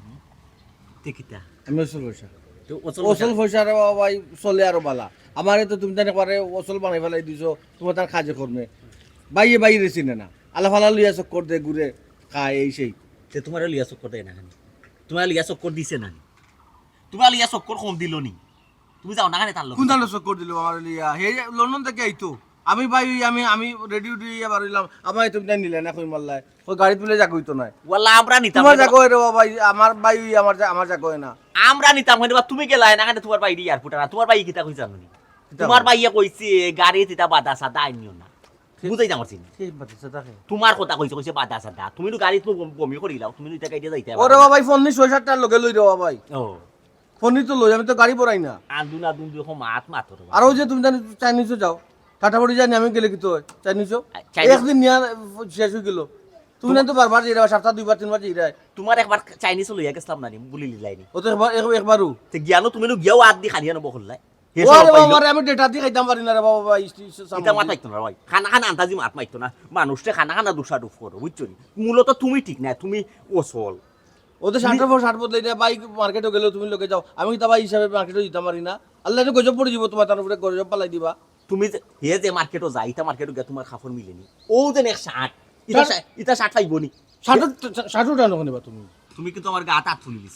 দেখিতা আমি অসল পয়সা তো অসল পয়সা রে ভাই চলে আরো বালা আমারে তো তুমি জানি পারে অসল বানাই ফেলাই দিছো তোমার তার কাজে করবে বাইয়ে রেছি না আলা ফালা লইয়া চক্কর দে ঘুরে খায় এই সেই তে তোমার লিয়া চক্কর দেয় না কেন তোমার লিয়া চক্কর দিছে না তোমার লিয়া চক্কর কম দিল নি তুমি যাও না কেন তার লোক কোন দালে চক্কর দিল আমার লিয়া হে লন্ডন থেকে আইতো আমি ভাই আমি রেডি দিয়ে বাড়িলাম আমার তুমি জানি নিলে না কই মাল্লাই ওই গাড়ি তুলে যা কইতো না ওয়াল্লা আমরা নিতাম তোমার যা কই রে ভাই আমার ভাই আমার যা কই না আমরা নিতাম হইবা তুমি গেলাই না কেন তোমার বাইরে এয়ারপোর্ট না তোমার ভাই কিতা কই জানো নি তোমার ভাইয়া কইছে গাড়ি তিতা বাধা সাদা আইনিও না বুঝাই যাম চিনি ঠিক বাতিছে তাকে তোমার কথা কইছে বাধা সাদা তুমি তো গাড়ি তো বমি করিলাও তুমি তো গাড়ি যাইতে ওরে ভাই ফোন নি 6-7টার লগে লই দেওয়া ভাই ও ফোন নি তো লই আমি তো গাড়ি পড়াই না আন্দুনা দুন্দু মাত মাত আর ওই যে তুমি জানি চাইনিজও যাও টাটাবাড়ি জানি আমি গেলে কি তো চাইনিজও একদিন নিয়া শেষ হয়ে গেল তুমি না তো বারবার যাই সপ্তাহ 2বার 3বার যাই তোমার একবার চাইনিজ লইয়া গেছলাম না বলি লিলাইনি ও তো একবারও তে গিয়ানো তুমি গিয়াও আদ দি খানিয়া নব হল্লাই ওরে বাবা রে আমি ডেটা দিয়ে খাইতাম পারি না রে বাবা ভাই এটা মাত মাইতো না ভাই খানা আন্দাজি মাত মাইতো না মানুষে খানা দুসা দুফ করো বুঝছো নি মূলত তুমি ঠিক না তুমি ওসল ওদের 60 বদলাই দেয় বাইক মার্কেটে গেলেও তুমি লোকে যাও আমি তো ভাই হিসাবে মার্কেটে দিতে পারি না আল্লাহ তো গজব পড়ে যাব তোমার তার উপরে গজব পালাই দিবা তুমি হে যে মার্কেটও যাই ইটা মার্কেটও গিয়া তোমার খাফর মিলেনি ও যে এক 60 ইটা 60 পাইবনি 60 টাকা নিবা তুমি কিন্তু আমার গা হাত তুলি দিছ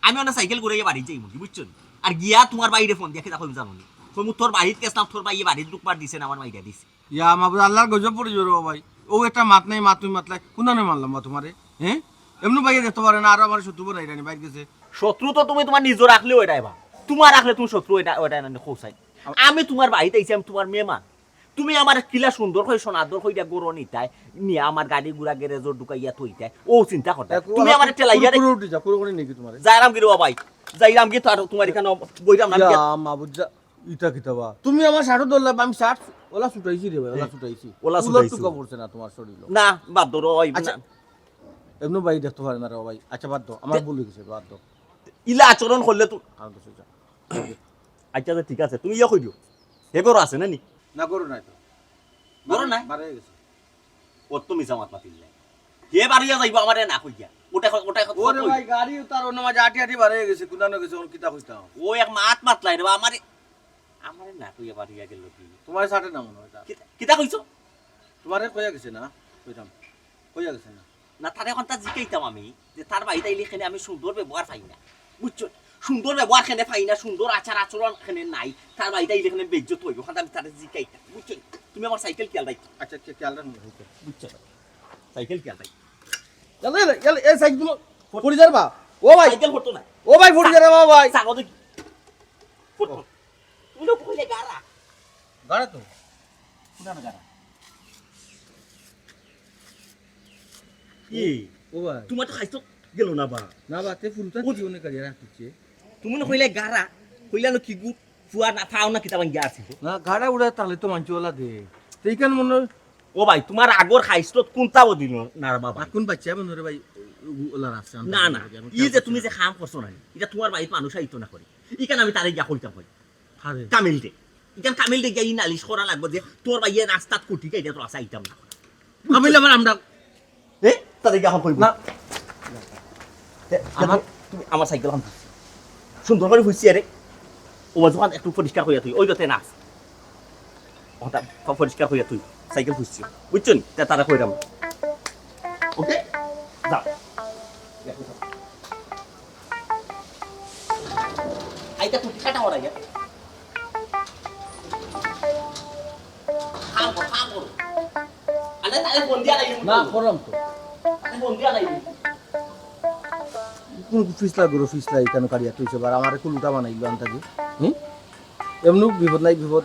আমি না সাইকেল করে বাড়ি যাই মুখি বুঝছো আর গিয়া তোমার বাইরে ফোন দিয়ে খেতা কইব জানো নি কই তোর বাড়িতে গেছলাম তোর বাইরে বাড়িতে দুকবার দিছে না আমার মাইরা দিছে ইয়া মাবুদ আল্লাহর গজব পড়ে যাবে ভাই ও একটা মাত নাই মাত তুমি মাতলাই কোননে মারলাম বা তোমারে হ্যাঁ এমনি বাইরে দেখতে পারে না আর আমার শত্রু বনাই রানি বাইরে গেছে শত্রু তো তুমি তোমার নিজে রাখলেও এটাই বা তোমার রাখলে তুমি শত্রু ওটা না খোসাই আমি তোমার বাড়িতে আইছি আমি তোমার মেয়ে মা তুমি আমার কিলা সুন্দর হই সোনাদর হই দিয়া গরো নিতাই নিয়ে আমার গাড়ি গুড়া গ্যারেজর ঢুকাইয়া থইতাই ও চিন্তা করতে তুমি আমার ঠেলাইয়া রে কুরুটি যা কুরুটি নেকি তোমারে যাইরাম গিরো ভাই যাইরাম গি তো আর তোমার এখানে বইরাম না ইয়া মাবুদ ইটা কিতাবা তুমি আমার 60 দল্লা আমি 60 ওলা ছুটাইছি রে ভাই ওলা ছুটাইছি ওলা ছুটাইছি টুকা পড়ছে না তোমার শরীর না বাদ ধরো ওই আচ্ছা এমনি ভাই দেখতে পারে না রে ভাই আচ্ছা বাদ দাও আমার ভুল হয়ে গেছে বাদ দাও ইলা আচরণ করলে তো আর দোষ যা আচ্ছা ঠিক আছে তুমি ইয়া কই দিও এগোর আছে না নি না করো না তো গরো না বারে গেছে ও তুমি জামাত পাতিলে কে বাড়িয়া যাইবো আমারে না কইয়া ওটা ওরে ভাই গাড়ি তার অন্য মাঝে আটি বারে গেছে কুদানো গেছে ওর কিতা কইতাম ও এক মাত মাতলাই রে আমারে আমারে না কইয়া বাড়িয়া গেল কি তোমার সাথে না মনে হয় কিতা কইছো তোমারে কইয়া গেছে না কইতাম কইয়া গেছে না না তার এখন তা জিকাইতাম আমি যে তার বাড়িতে আইলে এখানে আমি সুন্দর ব্যবহার পাই না বুঝছো সুন্দর ব্যবহার খেনে পাই না, সুন্দর আচার আচরণ খেনে নাই, তার বাড়িটা এখানে বেজ্জত হইব, ওখানে আমি তাদের জিকাইতা, বুঝছো? তুমি আমার সাইকেল খেয়াল রাখো। আচ্ছা খেয়াল রাখুন বুঝছো? সাইকেল খেয়াল রাখো। এই সাইকেল পড়ে যাবা ও ভাই সাইকেল করতো না, ও ভাই পড়ে যাবা ভাই সাগর দেখি ফুটবল তুমি লোক কইলে গারা গাড়া তো পুরানো গারা। ও ভাই তোমার তো খাইতো গেল না বা না বাতে ফুলটা জীবনে কাজে রাখছে তুমি না কইলে গারা, কইলা না কি গু ফুয়া না ফাও না কিতা বাঙ্গি আছে। না গাড়া উড়া তাহলে তো মাঞ্চওয়ালা দে সেইখান মনে ও ভাই তোমার আগর খাইছো কোনটা বদিল না রে বাবা? কোন বাচ্চা মনে রে ভাই ওলা আছে না না, ই যে তুমি যে খাম করছো না, এটা তোমার বাড়ির মানুষ আইতো না করে, ইখানে আমি তারে গিয়া কইতাম ভাই আরে কামিল দে, ইখানে কামিল দে গিয়া ই নালিশ করা লাগবে যে তোর ভাইয়ে রাস্তাত কুটি কাইটা তো আসা আইতাম না। আমি আমার আমরা এ তারে গিয়া কইব না আমার তুমি আমার সাইকেল হাম সুন্দর করে হইছি আরে ও যখন একটু পরিষ্কার হইয়া তুই ওই দতে নাচ ওটা পরিষ্কার হইয়া তুই সাইকেল হইছি বুঝছেন তা তারা কইরাম ওকে যাও আইতা কুটি কাটা ওরা গিয়া খাম করো আরে তারে ফোন দিয়া নাই না করলাম তো তারে ফোন দিয়া নাই কোন ফিসলা গুরু ফিসলা এখানে কাড়িয়া তুইছে বার আমারে কুলুটা বানাইলো আনতাজি এমনু বিপদ নাই বিপদ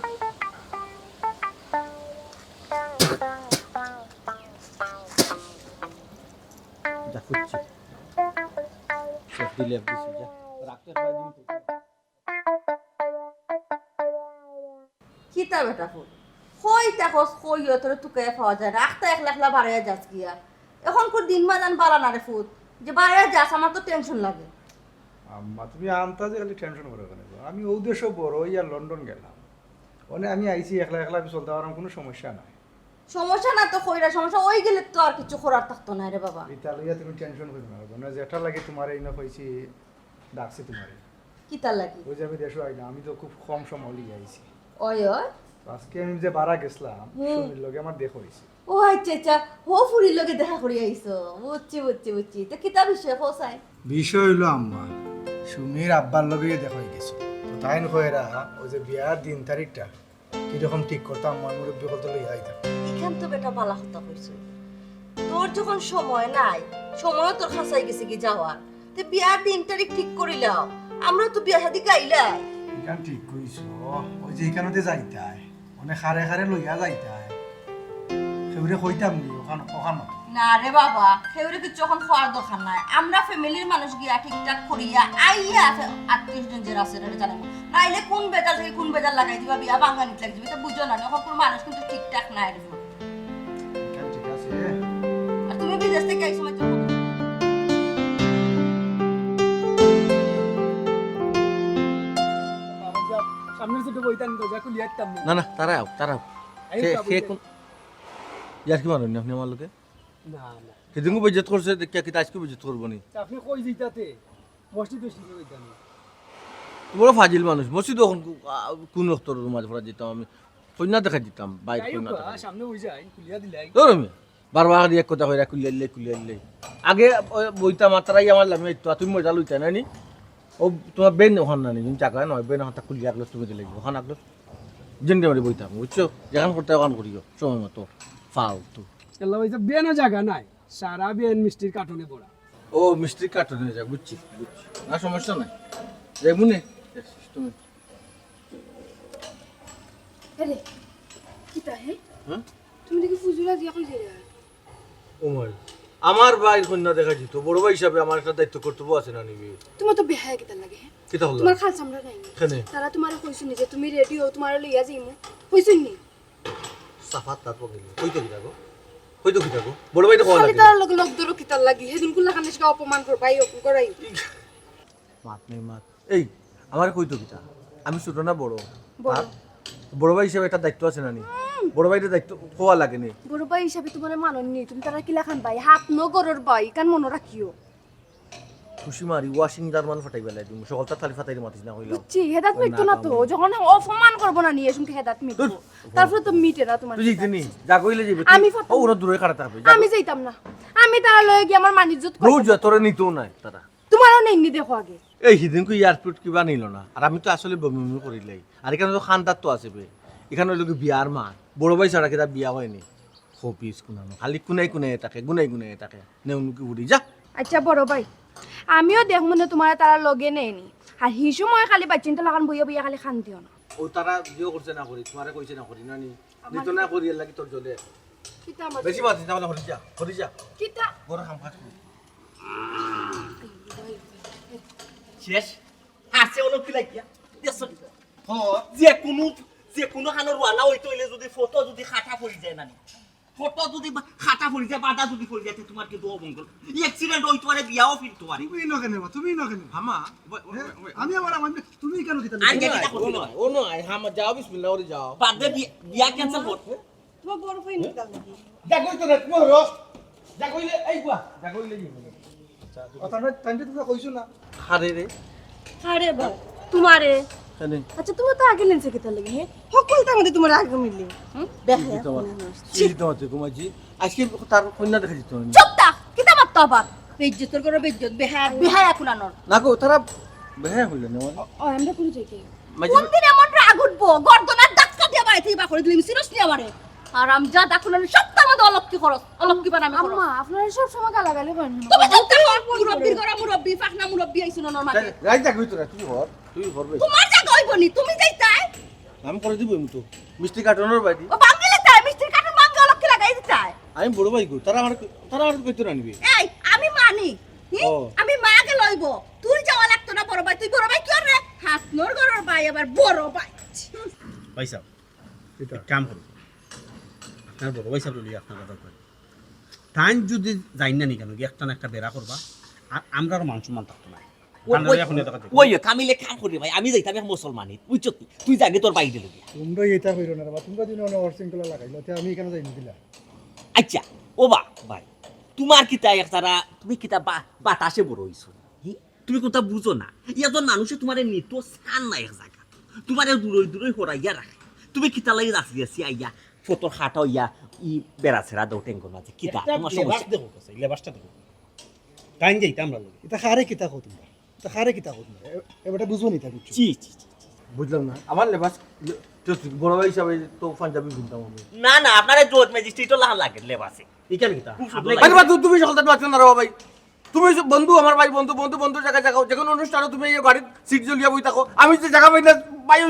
যা ফুটছি সব দিলে দিছি যা রাখতে হয় দিন তো কিতা বেটা ফুল কই তাকস কই তোর তুকে পাওয়া যায় রাখতে একলা একলা বাড়াইয়া যাস গিয়া এখন কোন দিন মাদান বাড়া না রে ফুট যে বাড়াইয়া যাস আমার তো টেনশন লাগে। আম্মা তুমি আনতাজে খালি টেনশন করে কেন? আমি ও দেশও বড় ইয়া লন্ডন গেলাম, ওনে আমি আইছি একলা একলা আমি চলতে পারলাম, কোনো সমস্যা নাই। সমস্যা না তো কইরা সমস্যা ওই গেলে তো আর কিছু করার থাকতো না রে বাবা। এটা লইয়া তুমি টেনশন করি না, যেটা লাগে তোমার এই না কইছি ডাকছি তোমারে। কিতা লাগি ওই যে আমি দেশও আইলাম, আমি তো খুব কম সময় লিয়ে আইছি। ওই ওই আজকে আমি যে বাড়া গেছিলাম সুমির লগে আমার দেখ হইছে। ও আচ্ছা আচ্ছা হো ফুরির লগে দেখা করি আইছো, বুঝছি বুঝছি বুঝছি তো কিতা বিষয় হোসাই বিষয় হইলো আম্মা সুমির আব্বার লগে দেখা হয়ে গেছে, তো তাই নয়রা ওই যে বিয়ার দিন তারিখটা কিরকম ঠিক করতাম আমার মুরব্বী কত লইয়া আইতাম। এখান তো বেটা বালা হতা কইছে তোর যখন সময় নাই সময় তোর খাসাই গেছে কি যাওয়ার তে বিয়ার 3 তারিখ ঠিক করিলাও আমরা তো বিয়া শাদি গাইলাই এখান ঠিক কইছো, ওই যে এখানেতে যাইতাই মানে খারে খারে লইয়া যাইতাই সেউরে কইতাম নি ওখান ওখানে না রে বাবা সেউরে কিছু যখন খাওয়ার দরকার নাই আমরা ফ্যামিলির মানুষ গিয়া ঠিকঠাক করিয়া আইয়া 38 জন যে আছে রে জানেন নাইলে কোন বেজাল থেকে কোন বেজাল লাগাই দিবা বিয়া ভাঙানিত লাগাই দিবা এটা বুঝো না এখন কোন মানুষ কিন্তু ঠিকঠাক নাই রে এখান ঠিক আছে। আর তুমি বিদেশ থেকে এই সময় চলো সামনের ছোট বইতান তো যা কুলিয়াতাম না না তারাও সে কোন ইয়ার কি মারুন আপনি আমার লোকে না না সেদিন বেজত করছে দেখিয়া কি আজকে বেজত করবো নি আপনি কই যাইতাতে মসজিদ মসজিদ হইতাম বড় ফাজিল মানুষ মসজিদ তখন কোন রক্তর মাঝ ভরা যেতাম আমি কন্যা দেখা দিতাম বাইরে কন্যা দেখা সামনে হই যায় কুলিয়া দিলাই আমি বারবার এক কথা কইরা কুলিয়াইলে আগে বইতা মাত্রাই আমার লামি তো তুমি মজা লইতা না নি ও তোমার বেন ওখান না নি তুমি টাকা নয় বেন ওখানটা কুলিয়া আগলো তুমি দিলে ওখান আগলো জিন্দি মারি বইতাম বুঝছো যেখান করতে ওখান করিও সময় মতো ফালতু আল্লাহ ভাই বেনো জায়গা নাই সারা বেন মিষ্টির কার্টুনে পড়া ও মিষ্টি কার্টুনে যা বুঝছি না সমস্যা নাই যেমনে তুমি আরে কিতা হে হ্যাঁ তুমি দেখি ফুজুরা দিয়া কই যাইরা ওমর আমার ভাই কন্যা দেখা যেত বড় ভাই হিসাবে আমার একটা দায়িত্ব কর্তব্য আছে না নিবি তোমার তো বেহায় কিতা লাগে হে কিতা হলো তোমার খাল চামড়া নাই কেনে তারা তোমার কইছো নি যে তুমি রেডি হও তোমার লইয়া যাইমু কইছো নি সাফাত তারপর গেল কই তো কিতা গো বড় ভাই তো কোয়া খালি লাগে তার লগে লগ দরো কিতা লাগি হেদিন কুল্লা কানে শিকা অপমান করবাই করাই মাত নেই মাত এই আমার কই তো কিতা আমি ছোট না বড় বড়। আর বড় ভাই হিসাবে একটা দায়িত্ব আছে না নি বড় ভাইদের দায়িত্ব কোয়া লাগে নি বড় ভাই হিসাবে তোমার মাননি তুমি তারা কিলা খান ভাই হাত নগরের ভাই কান মনে রাখিও খুশি মারি ওয়াশিং জার্মান ফাটাই বেলাই তুমি সকলটা থালি ফাটাই মাতিস না হইলাম বুঝছি হেদাত মিটতো না তো যখন অপমান করবো না নিয়ে শুনকে হেদাত মিটবো তারপরে তো মিটে না তোমার তুই জিতে নি যা কইলে যাবে আমি ফাটাবো। ও ওরা দূরে কাটাতে হবে আমি যাইতাম না আমি তারা লয়ে গিয়ে আমার মানিজ্জত রোজ তোরে নিতেও নাই তারা তোমারও নেই নি দেখো আগে এই সিদিনকো এয়ারপোর্ট কিবা নিল না আর আমি তো আসলে বমি করিলাই আর এখানে তো খান্দার তো আছে বে এখানে হইলো কি বিয়ার মাঠ বড় ভাই ছাড়া কিতা বিয়া হয়নি খপিস কোনানো খালি কোনাই কোনাই থাকে গুনাই গুনাই থাকে নেউনুকি উড়ি যা আচ্ছা বড় ভাই আমিও দেখবো না তোমার তারা লগে নেয়নি আর হি সময় খালি বাচ্চিনটা লাগান বইয়া বইয়া খালি খান দিও না ও তারা বিয়ে করছে না করি তোমারে কইছে না করি নানি নিত না করি লাগি তোর জলে কিতা আমার বেশি মাতিস না হরি যা কিতা বড় কাম কাজ করি শেষ আছে অলপ কি লাগিয়া দেখছ যে কোনো খানোর ওয়ালা হইতে হইলে যদি ফটো যদি খাটা পড়ি যায় নানি ফটো যদি খাটা পড়ি যায় বাধা যদি পড়ি যায় তোমার কি দোয়া মঙ্গল অ্যাক্সিডেন্ট হইতে পারে বিয়াও ফিরতে পারে তুমি নকেন হামা আমি আমার তুমি কেন কিতা আর গেটা করতে না ও নয় হামা যাও বিসমিল্লাহ ওরে যাও বাদে বিয়া ক্যান্সেল কর তোমার বড় ভাই নিতাল নাকি যা কইতো না তুমি হরো যা কইলে এই বুয়া যা কইলে কথা নয় টাইমটা তোমরা কইছো না হারে রে আরে বা তোমারে কেন আচ্ছা তুমি তো আগে লেনছে কিতা লাগে হে সকলটা আমাদের তোমার আগে মিললি দেখে তোমাতে কুমাজি আজকে তার কন্যা দেখা যেত না চুপ থাক কিতা মারতো আবার বেজ্জতর করে বেজ্জত বেহায়া কুলানোর না গো তারা বেহা হইল না ও আমরা কোন যাই মাঝে কোন দিন এমন রাগ উঠবো গর্দনার ধাক্কা দিয়ে বাড়ি থেকে বাকরে দিলি সিরস নি আমারে আর আম যা দাকুলানো সবটা মধ্যে অলক্ষী খরচ অলক্ষী বানামি খরচ আম্মা আপনারা সব সময় গালাগালি করেন না তুমি তো মুরব্বির ঘরে মুরব্বি ফাকনা মুরব্বি আইছো না নরমাল রাইট যা কইতো না তুই করবে তোমার যা কইবনি তুমি যাইতাই আমি করে দিব আমি তো মিষ্টি কার্টনের বাড়ি ও বাঙ্গিলে তাই মিষ্টির কাঠের মাঙ্গা অলক্ষী লাগাই দিতাই আমি বড় ভাই গো তারা আমার কইতো না নিবি এই আমি মানি ও। আমি মাকে লইব তুই যাওয়া লাগতো না বড় ভাই তুই বড় ভাই কি রে হাত মোর ঘরের ভাই আবার বড় ভাই ভাই সাহেব এক কাম করুন আপনার বড় ভাই সাহেব লইয়া আপনার কথা কই টাইম যদি যাই না নি কেন একটা না একটা বেড়া করবা আর আমরা আর মান সম্মান থাকতো না ওই কামিলে কাম করি ভাই আমি যাইতাম এক মুসলমানি বুঝছো তুই যাগে তোর বাইরে লবি তোমরা এটা কইরো না বাবা তোমরা দিন অর্সিংকলা লাগাইলো তে আমি কেন যাই দিলা আচ্ছা ও বা ভাই তোমার কিতা একতারা তুমি কিতা বাতাসে বড় হইছো তুমি কথা বুঝো না এজন মানুষে তোমারে নিত সান নাই এক জায়গা তোমারে দূরই দূরই হরাইয়া রাখে তুমি কিতা লাগি রাখি আছি আইয়া ফটোর খাটা হইয়া ই বেড়া ছেড়া দাও টেঙ্গর মাঝে কিতা তোমার সমস্যা দেখো কাছে লেবাসটা দেখো টাইম যাইতাম আমরা লগে এটা খারে কিতা কও তোমরা এটা খারে কিতা কও তোমরা এবারে বুঝবো নি তা বুঝছো জি জি জি। বুঝলাম না আমার লেবাস তো বড় ভাই হিসাবে তো পাঞ্জাবি কিনতাম আমি না না আপনারে জোট ম্যাজিস্ট্রেটও লাগান লাগে লেবাসে ইকান কিতা আরে বা তুমি সকলটা বাঁচো না রে ভাই তুমি বন্ধু আমার ভাই বন্ধু জায়গা জায়গা যে কোনো অনুষ্ঠানে তুমি এই গাড়ির সিট জ্বলিয়া বই থাকো আমি যে জায়গা পাই না পাই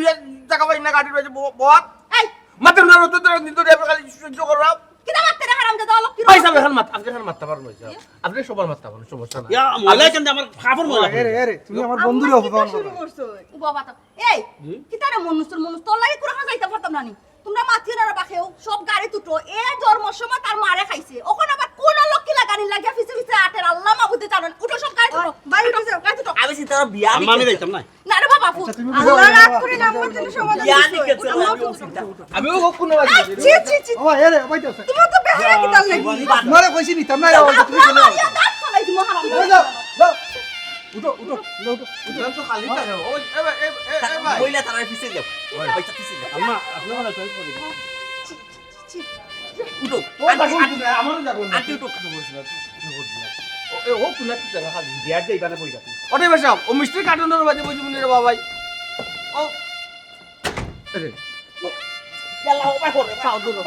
জায়গা পাই না গাড়ির মাঝে বহাত এই মাত্র না তো নিতো রে খালি সহ্য করো কিতা মারতে রে হারাম দাদা অলক্ষী ভাই সাহেব এখন আপনি এখন মারতে পারবেন ভাই সাহেব আপনি সবার মারতে পারবেন সমস্যা না ইয়া ময়লা কেন আমার খাবার ময়লা আরে আরে তুমি আমার বন্ধুরে অপমান করো করছো ও বাবা তো এই কিতা রে মনুষ তোর লাগি কুরখান যাইতে পারতাম না নি তোমরা মাথিয়ে না বাখেও সব গাড়ি তুটো এ জন্মর সময় তার মারে খাইছে ওখানে আবার কোন লক্ষ্মী লাগানি লাগিয়া ফিসে ফিসে আটের আল্লাহ মাবুদে জানেন উঠো সব গাড়ি তুটো বাইরে উঠে যাও। গাড়ি তুটো আমি চিন্তা বিয়া আম্মা আমি যাইতাম না না রে বাবা ফুট তুমি আল্লাহ রাগ করে নাম্বার দিলে সমাধান বিয়া করছো। দিকে চল আমিও কোনো ছি ছি ছি ও আরে বাইতে আছে তুমি তো বেহায়া কিতাল লাগি তোমারে কইছি নি তোমরা তুমি কেন দাঁত ফালাই দিমু হারাম যাও যাও উঠো উঠো উঠো উঠলাম তো খালি থাকে ও এ ভাই মহিলা তারা ফিসে যাও পয়সা ফিসে যাও আম্মা আপনি বলা চয়েস করে উঠো ও দেখো আমারও যাবো না আন্টি উঠো ও কোনা কি জায়গা খালি বিয়া যাইবানে বই যাতি ওটাই বাসা ও মিষ্টি কার্টনের বাজে বুঝি মনে রে বাবাই ও আরে ইয়াল্লাহ ও ভাই করে খাও দুলো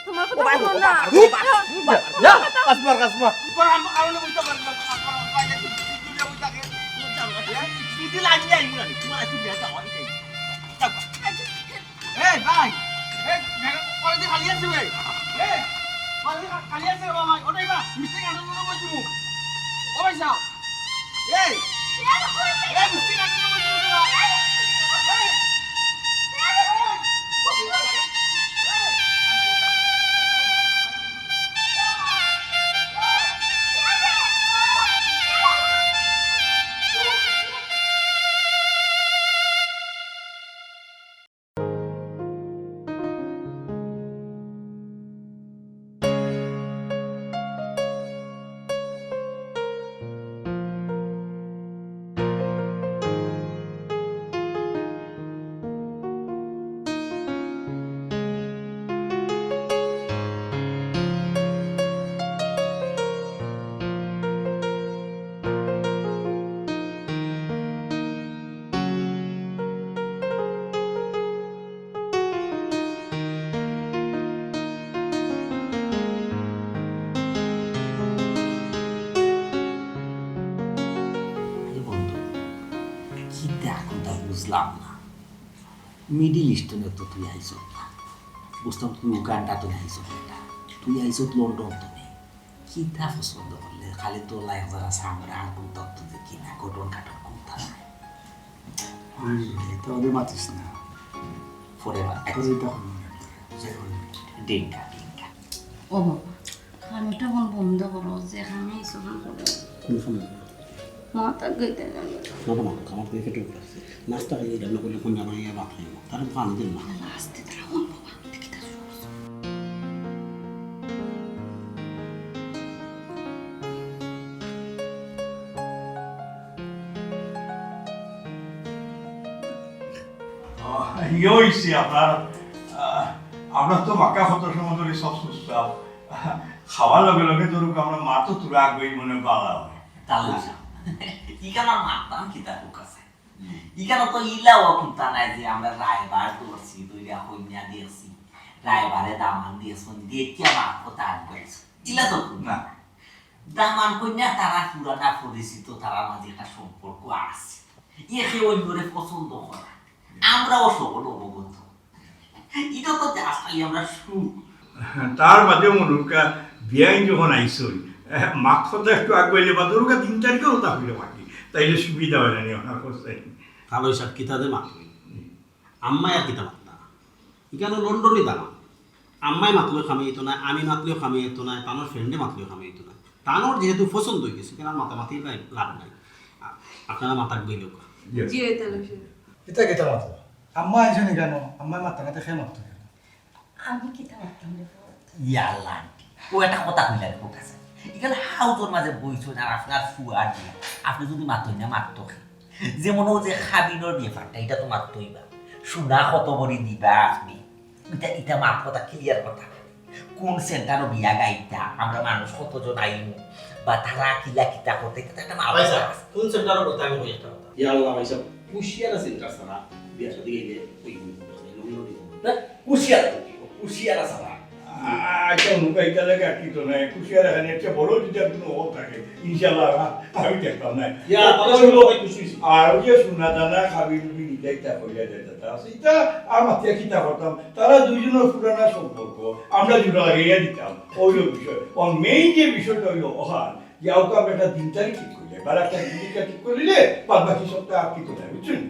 তোমার ও ভাই কথা না যা কাসমা পর আমরা বুঝতে পারব না বাইরে দুনিয়া বুঝতা কে তুই লাগি যাই মুরানি তোমার তুই বিয়া যাও আমি এই ভাই এই জায়গা করে দি খালি আছে ভাই এই খালি আছে বাবা ওটাই বা মিষ্টি কার্টনের বাজে মু ও ভাই সাহেব এই মিষ্টি কার্টনের বাজে মু মিডিল ইস্টার্নে তো তুই আইস না, বুঝতাম তুই উগান্ডা তো আইস না, তুই আইস লন্ডন তো নেই। কিতা পছন্দ করলে খালি তো লাইক যারা সামরা আর কোন তত্ত্ব দেখি না, ঘটন কাটন কোনটা নাই। তো ওদের মাতিস না ফরেভার ডিঙ্কা ডিঙ্কা। ও বাবা খানিটা মন বন্ধ করো, যেখানে ইসলাম করে মাথা গইতে যাবে আমার দেখে টুক আছে নাস্তা খাইয়ে রান্না করলে কোন যাবার ইয়ে ভাত খাইব তার পানি দিন না আস্তে রাখুন বাবা দেখি তা ইয়ে হয়েছে আপনার আপনার তো মাকা হত সময় ধরে সব সুস্থ খাওয়ার লগে লগে ধরুক আমরা মা তো তুলে আগ্রহী মনে পালা হয় তাহলে ইকানোর মাতাম কিতা বুক আছে ইকানো তো ইলাও কিতা নাই যে আমরা রায়বার করছি দুইটা কন্যা দিয়েছি রায়বারে দামান দিয়েছি দেখিয়া মা কথা আনবাইছি ইলা তো না দামান কন্যা তারা পুরানা পরিচিত তারা মাঝে একটা সম্পর্ক আছে একে অন্যরে পছন্দ করা আমরাও সকল অবগত এটা তো আসলে আমরা শুরু তার বাদে মনুকা বিয়াই যখন আইসই মাখতে একটু আগুয়াইলে বা ধরুকা 3 তারিখেও তা হইলে বাকি তাইলে সুবিধা হয় না আপনার করছে ভালো হিসাব কিতাতে মাতলই আম্মাই আর কিতা মাত না এখানে লন্ডনই দাম আম্মাই মাতলেও খামে যেত না, আমি মাতলেও খামে যেত না, তানোর ফ্রেন্ডে মাতলেও খামে যেত না। তানোর যেহেতু পছন্দ হয়ে গেছে কেন মাতামাতির লাভ নাই, আপনারা মাতাক বইলেও এটা কেটা মাতো আম্মা আইসো নি কেন আম্মা মাত্রা না দেখে মাত্র কেন আমি কি তা মারতাম রে ইয়াল্লা ও একটা কথা কইলা রে কাছে এখানে হাউজের মাঝে বইছো আর আপনার ফুয়ার দিয়া আপনি যদি মাতই না মারতো যেমন ও যে খাবিনোর ব্যাপারটা এটা তো মারতই বা সোনা কত বড়ি দিবা আপনি এটা এটা মাত কথা ক্লিয়ার কথা কোন সেন্টারও বিয়া গাইতা আমরা মানুষ কতজন আইমু বা তারা কিলা কিতা করতে এটা একটা মাল কোন সেন্টারের কথা আমি কই একটা কথা ইয়া আল্লাহ ভাই সব কুশিয়ারা সেন্টার সারা বিয়া সাথে গেলে ওই না কুশিয়ারা সারা আচ্ছা মুখা এটা লাগে আর কি তো নাই খুশিয়ার এখানে একটা বড় যদি কোনো ও থাকে ইনশাআল্লাহ আমি দেখতাম না ইয়া তাহলে ভাই খুশি আর ওই যে সোনা দানা খাবি লুবি নিতাইতা কইলা যেটা আছে এটা আমার কিতা করতাম তারা দুইজনের পুরানা সম্পর্ক আমরা জুড়া লাগিয়ে দিতাম ওই বিষয় ওর মেইন যে বিষয়টা হইল ওহান যে আউকা একটা 3 তারিখ ঠিক করলে বা একটা দিনটা ঠিক করলে বাদ বাকি সবটা আর কি তো নাই বুঝছেন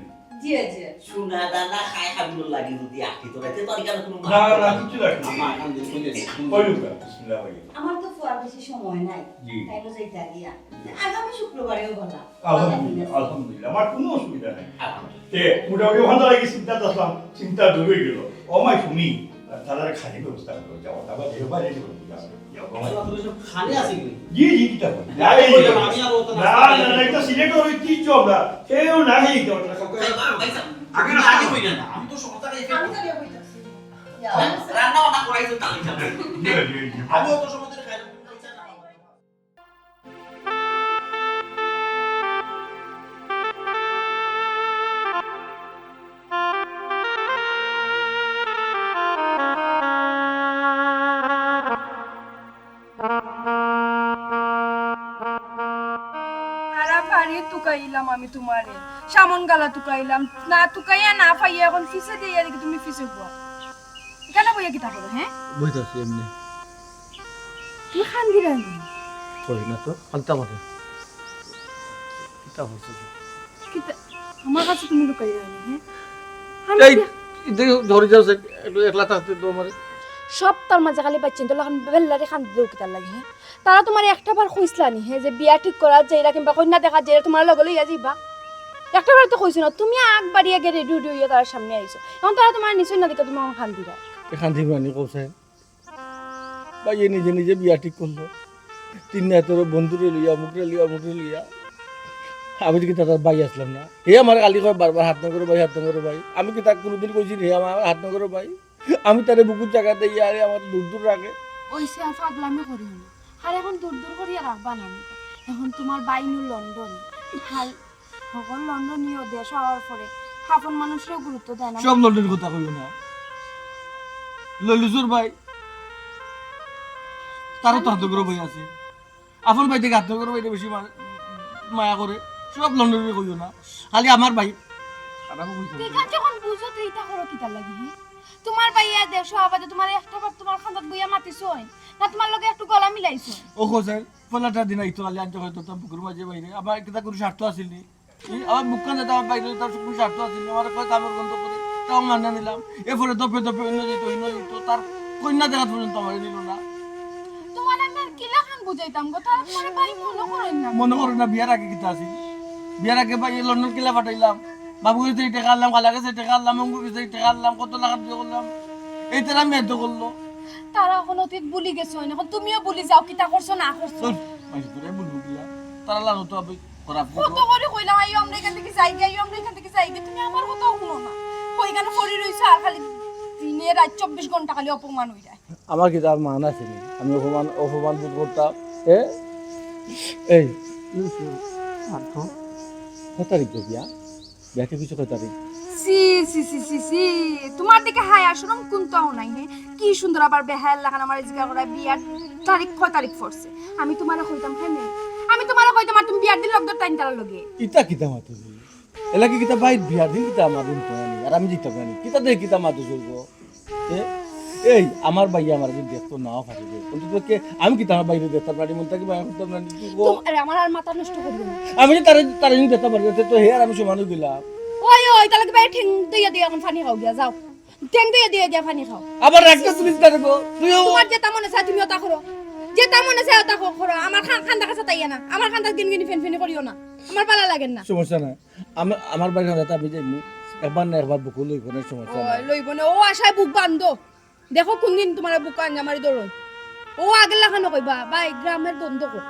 জি জি সোনা দানা খায় খাবিনোর লাগি যদি আকি তো রাতে তো এখানে কোনো না না কিছু লাগবে আমা এখন দিন কইলে কইলুকা বিসমিল্লাহ ভাই আমার তো ফুয়ার বেশি সময় নাই জি। তাই তো যাইতা গিয়া আগামী শুক্রবারেও বলা আলহামদুলিল্লাহ আলহামদুলিল্লাহ আমার কোনো অসুবিধা নাই তে মোটামুটি ভালো লাগে চিন্তা আসলাম চিন্তা দূর হয়ে গেল অমাই শুনি তারা খালি ব্যবস্থা করে যাওয়া তারপর যে বাইরে খালি আছে কি জি জি কিতা বল না না এটা সিলেক্ট করে কি জব না কেউ না হেই তো আগে না আগে কই না আমি তো সমস্যা খাই আমি তো নিয়ে বইতাছি রান্না বান্না করাইছো তাহলে আমি তো সমস্যা খাই না তুকাইলাম আমি তোমারে সামন গালা তুকাইলাম না তুকাইয়া না পাইয়া এখন ফিসে দিয়ে দেখি তুমি ফিসে হুয়া কেন বইয়া কিতা করো হ্যাঁ বইতাছি এমনি তুমি খান্দি রাখি কই না তো হালতা মাথা কিতা হচ্ছে কিতা আমার কাছে তুমি লুকাই রাখি হ্যাঁ এই ধরে যাও একটু একলা থাকতে তো আমারে সব তার মাঝে খালি পাচ্ছেন তো এখন বেল্লারে খান্দি দেও কিতার লাগে হ্যাঁ তারা তোমার একটা বার কইছলানি হ্যাঁ যে বিয়া ঠিক করা যাইরা কিংবা কন্যা দেখা যাইরা তোমার লগে লইয়া যাইবা একটা বার তো কইছো না তুমি আগ বাড়িয়া গে রেডি হইয়া তার সামনে আইছো এখন তারা তোমার নিশ্চয় না দেখা তুমি আমার খান্দি দাও এখান থেকে মানি কৌছে ভাই নিজে নিজে বিয়া ঠিক করলো 3 রাতের বন্ধুরে লিয়া মুখরে লিয়া আমি কি তার ভাই আসলাম না হে আমার কালি কয় বারবার হাত না করো ভাই আমি কি তাকে কোনোদিন কইছি হে আমার হাত না করো ভাই আমি তারে বুকুর জায়গাতে ইয়ারে আমার দূর রাখে ওইসে আর পাগলামি করি না আর এখন দূর করিয়া রাখবা না এখন তোমার বাইনু লন্ডন হাল সকল লন্ডনীয় দেশ হওয়ার পরে আপন মানুষেরও গুরুত্ব দেয় না সব লন্ডনের কথা কইও না ললিসুর ভাই তারও তো হাত করে বই আছে আপন ভাই থেকে হাত করে বইটা বেশি মায়া করে সব লন্ডনের কইও না খালি আমার ভাই খারাপ কইছে ঠিক আছে যখন বুঝো তো এটা করো কি কিতার লাগি হে তোমার বাইয়া দেড়শো আবাদে তোমার একটা বার তোমার খান্দাত বইয়া মাতিছই না তোমার লগে একটু গলা মিলাইছো ও কোসাই পলাটা দিন আইতো আলি আজ হয়তো তো বুকুর মাঝে বাইরে আবার কিতা কোনো স্বার্থ আছিল নি আমার বুকখান যেতে আমার বাইরে তার কোনো স্বার্থ আছিল নি আমার কয় কামড় বন্ধ করে তাও মান্য নিলাম এরপরে দপে দপে অন্য যেত তার কন্যা দেখা পর্যন্ত আমার নিল না তোমার আমি আর কিলা খান বুঝাইতাম গো তারা তোমার বাড়ি মনে করেন না মনে করো না বিয়ার আগে কিতা আছিল বিয়ার আগে ভাই লন্ডন কিলা পাঠাইলাম বাবু কাছে টাকা আনলাম খালা কাছে টাকা আনলাম অঙ্গু কাছে টাকা আনলাম কত টাকা দিয়ে করলাম এই তারা মেয়ে করলো তারা এখন অতীত ভুলি গেছো এখন তুমিও ভুলি যাও কিতা করছো না করছো বলবো গিয়া তারা লাগো তো আমি খারাপ কত করে কইলাম আই আমরা এখান থেকে যাই গে আমরা এখান থেকে যাই গে তুমি আমার কথাও শুনো না কই কেন পড়ি রইছো আর খালি দিনে রাত 24 ঘন্টা খালি অপমান হই যায় আমার কি তার মান আছে আমি অপমান বোধ করতাম এই কত তারিখ তো বিয়া বিয়াকে কিছু কত তারিখ সি সি সি সি সি তোমার দিকে হাই আসরম কোনটাও নাই হে কি সুন্দর আবার বেহাল লাগান আমার জিগা করা বিয়ার তারিখ কয় তারিখ পড়ছে আমি তোমারে কইতাম হ্যাঁ আমি তোমারে কইতাম আর তুমি বিয়ার দিন লগদর টাইম তার লগে ইতা কিতা মাতো এলাকি কিতা ভাই বিয়ার দিন কিতা আমার দিন তো আর আমি জিতা পারি কিতা দে কিতা মাতো চলবো এই আমার ভাইয়া আমার যদি দেখতো নাও ফাটিবে কিন্তু তোকে আমি কিতা আমার বাইরে দেখতে পারি মন থেকে ভাই করতে পারি আরে আমার আর মাথা নষ্ট করবে না আমি তার দেখতে পারি তো হে আর আমি সমানও দিলাম ওই ওই তাহলে ভাই ঠেং দিয়া দিয়া এখন পানি খাও গিয়া যাও ঠেং দিয়া দিয়া পানি খাও আবার রাখতে তুমি তার গো তুইও তোমার যেটা মনে চায় তুমিও তা করো যেটা মনে চায় তা করো আমার খান্দা কাছে তাইয়া না আমার খান্দা দিন গিনি ফেন ফেনে করিও না আমার ভালো লাগে না সমস্যা নাই আমার বাইরে খান্দা আমি যাইমু একবার না একবার বুক লই কোন সমস্যা নাই লইব না ও আশায় বুক বান্ধো দেখো কোন দিন তোমার বুক আঞ্জা মারি দৌড় ও আগের লাখানো কইবা ভাই গ্রামের দ্বন্দ্ব কর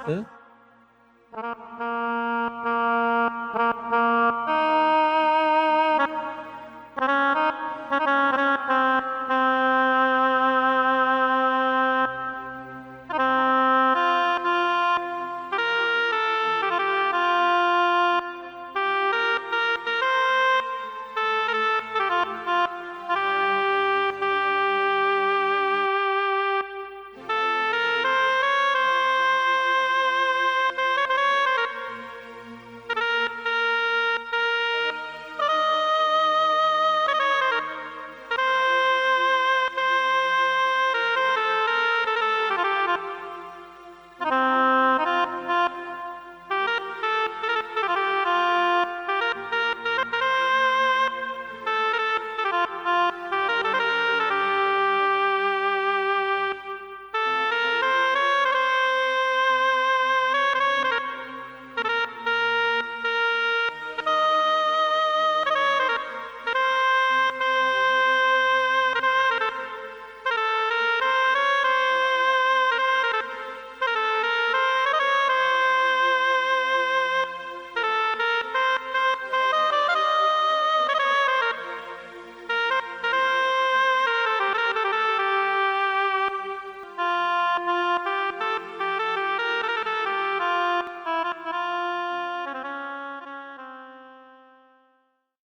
হ্যাঁ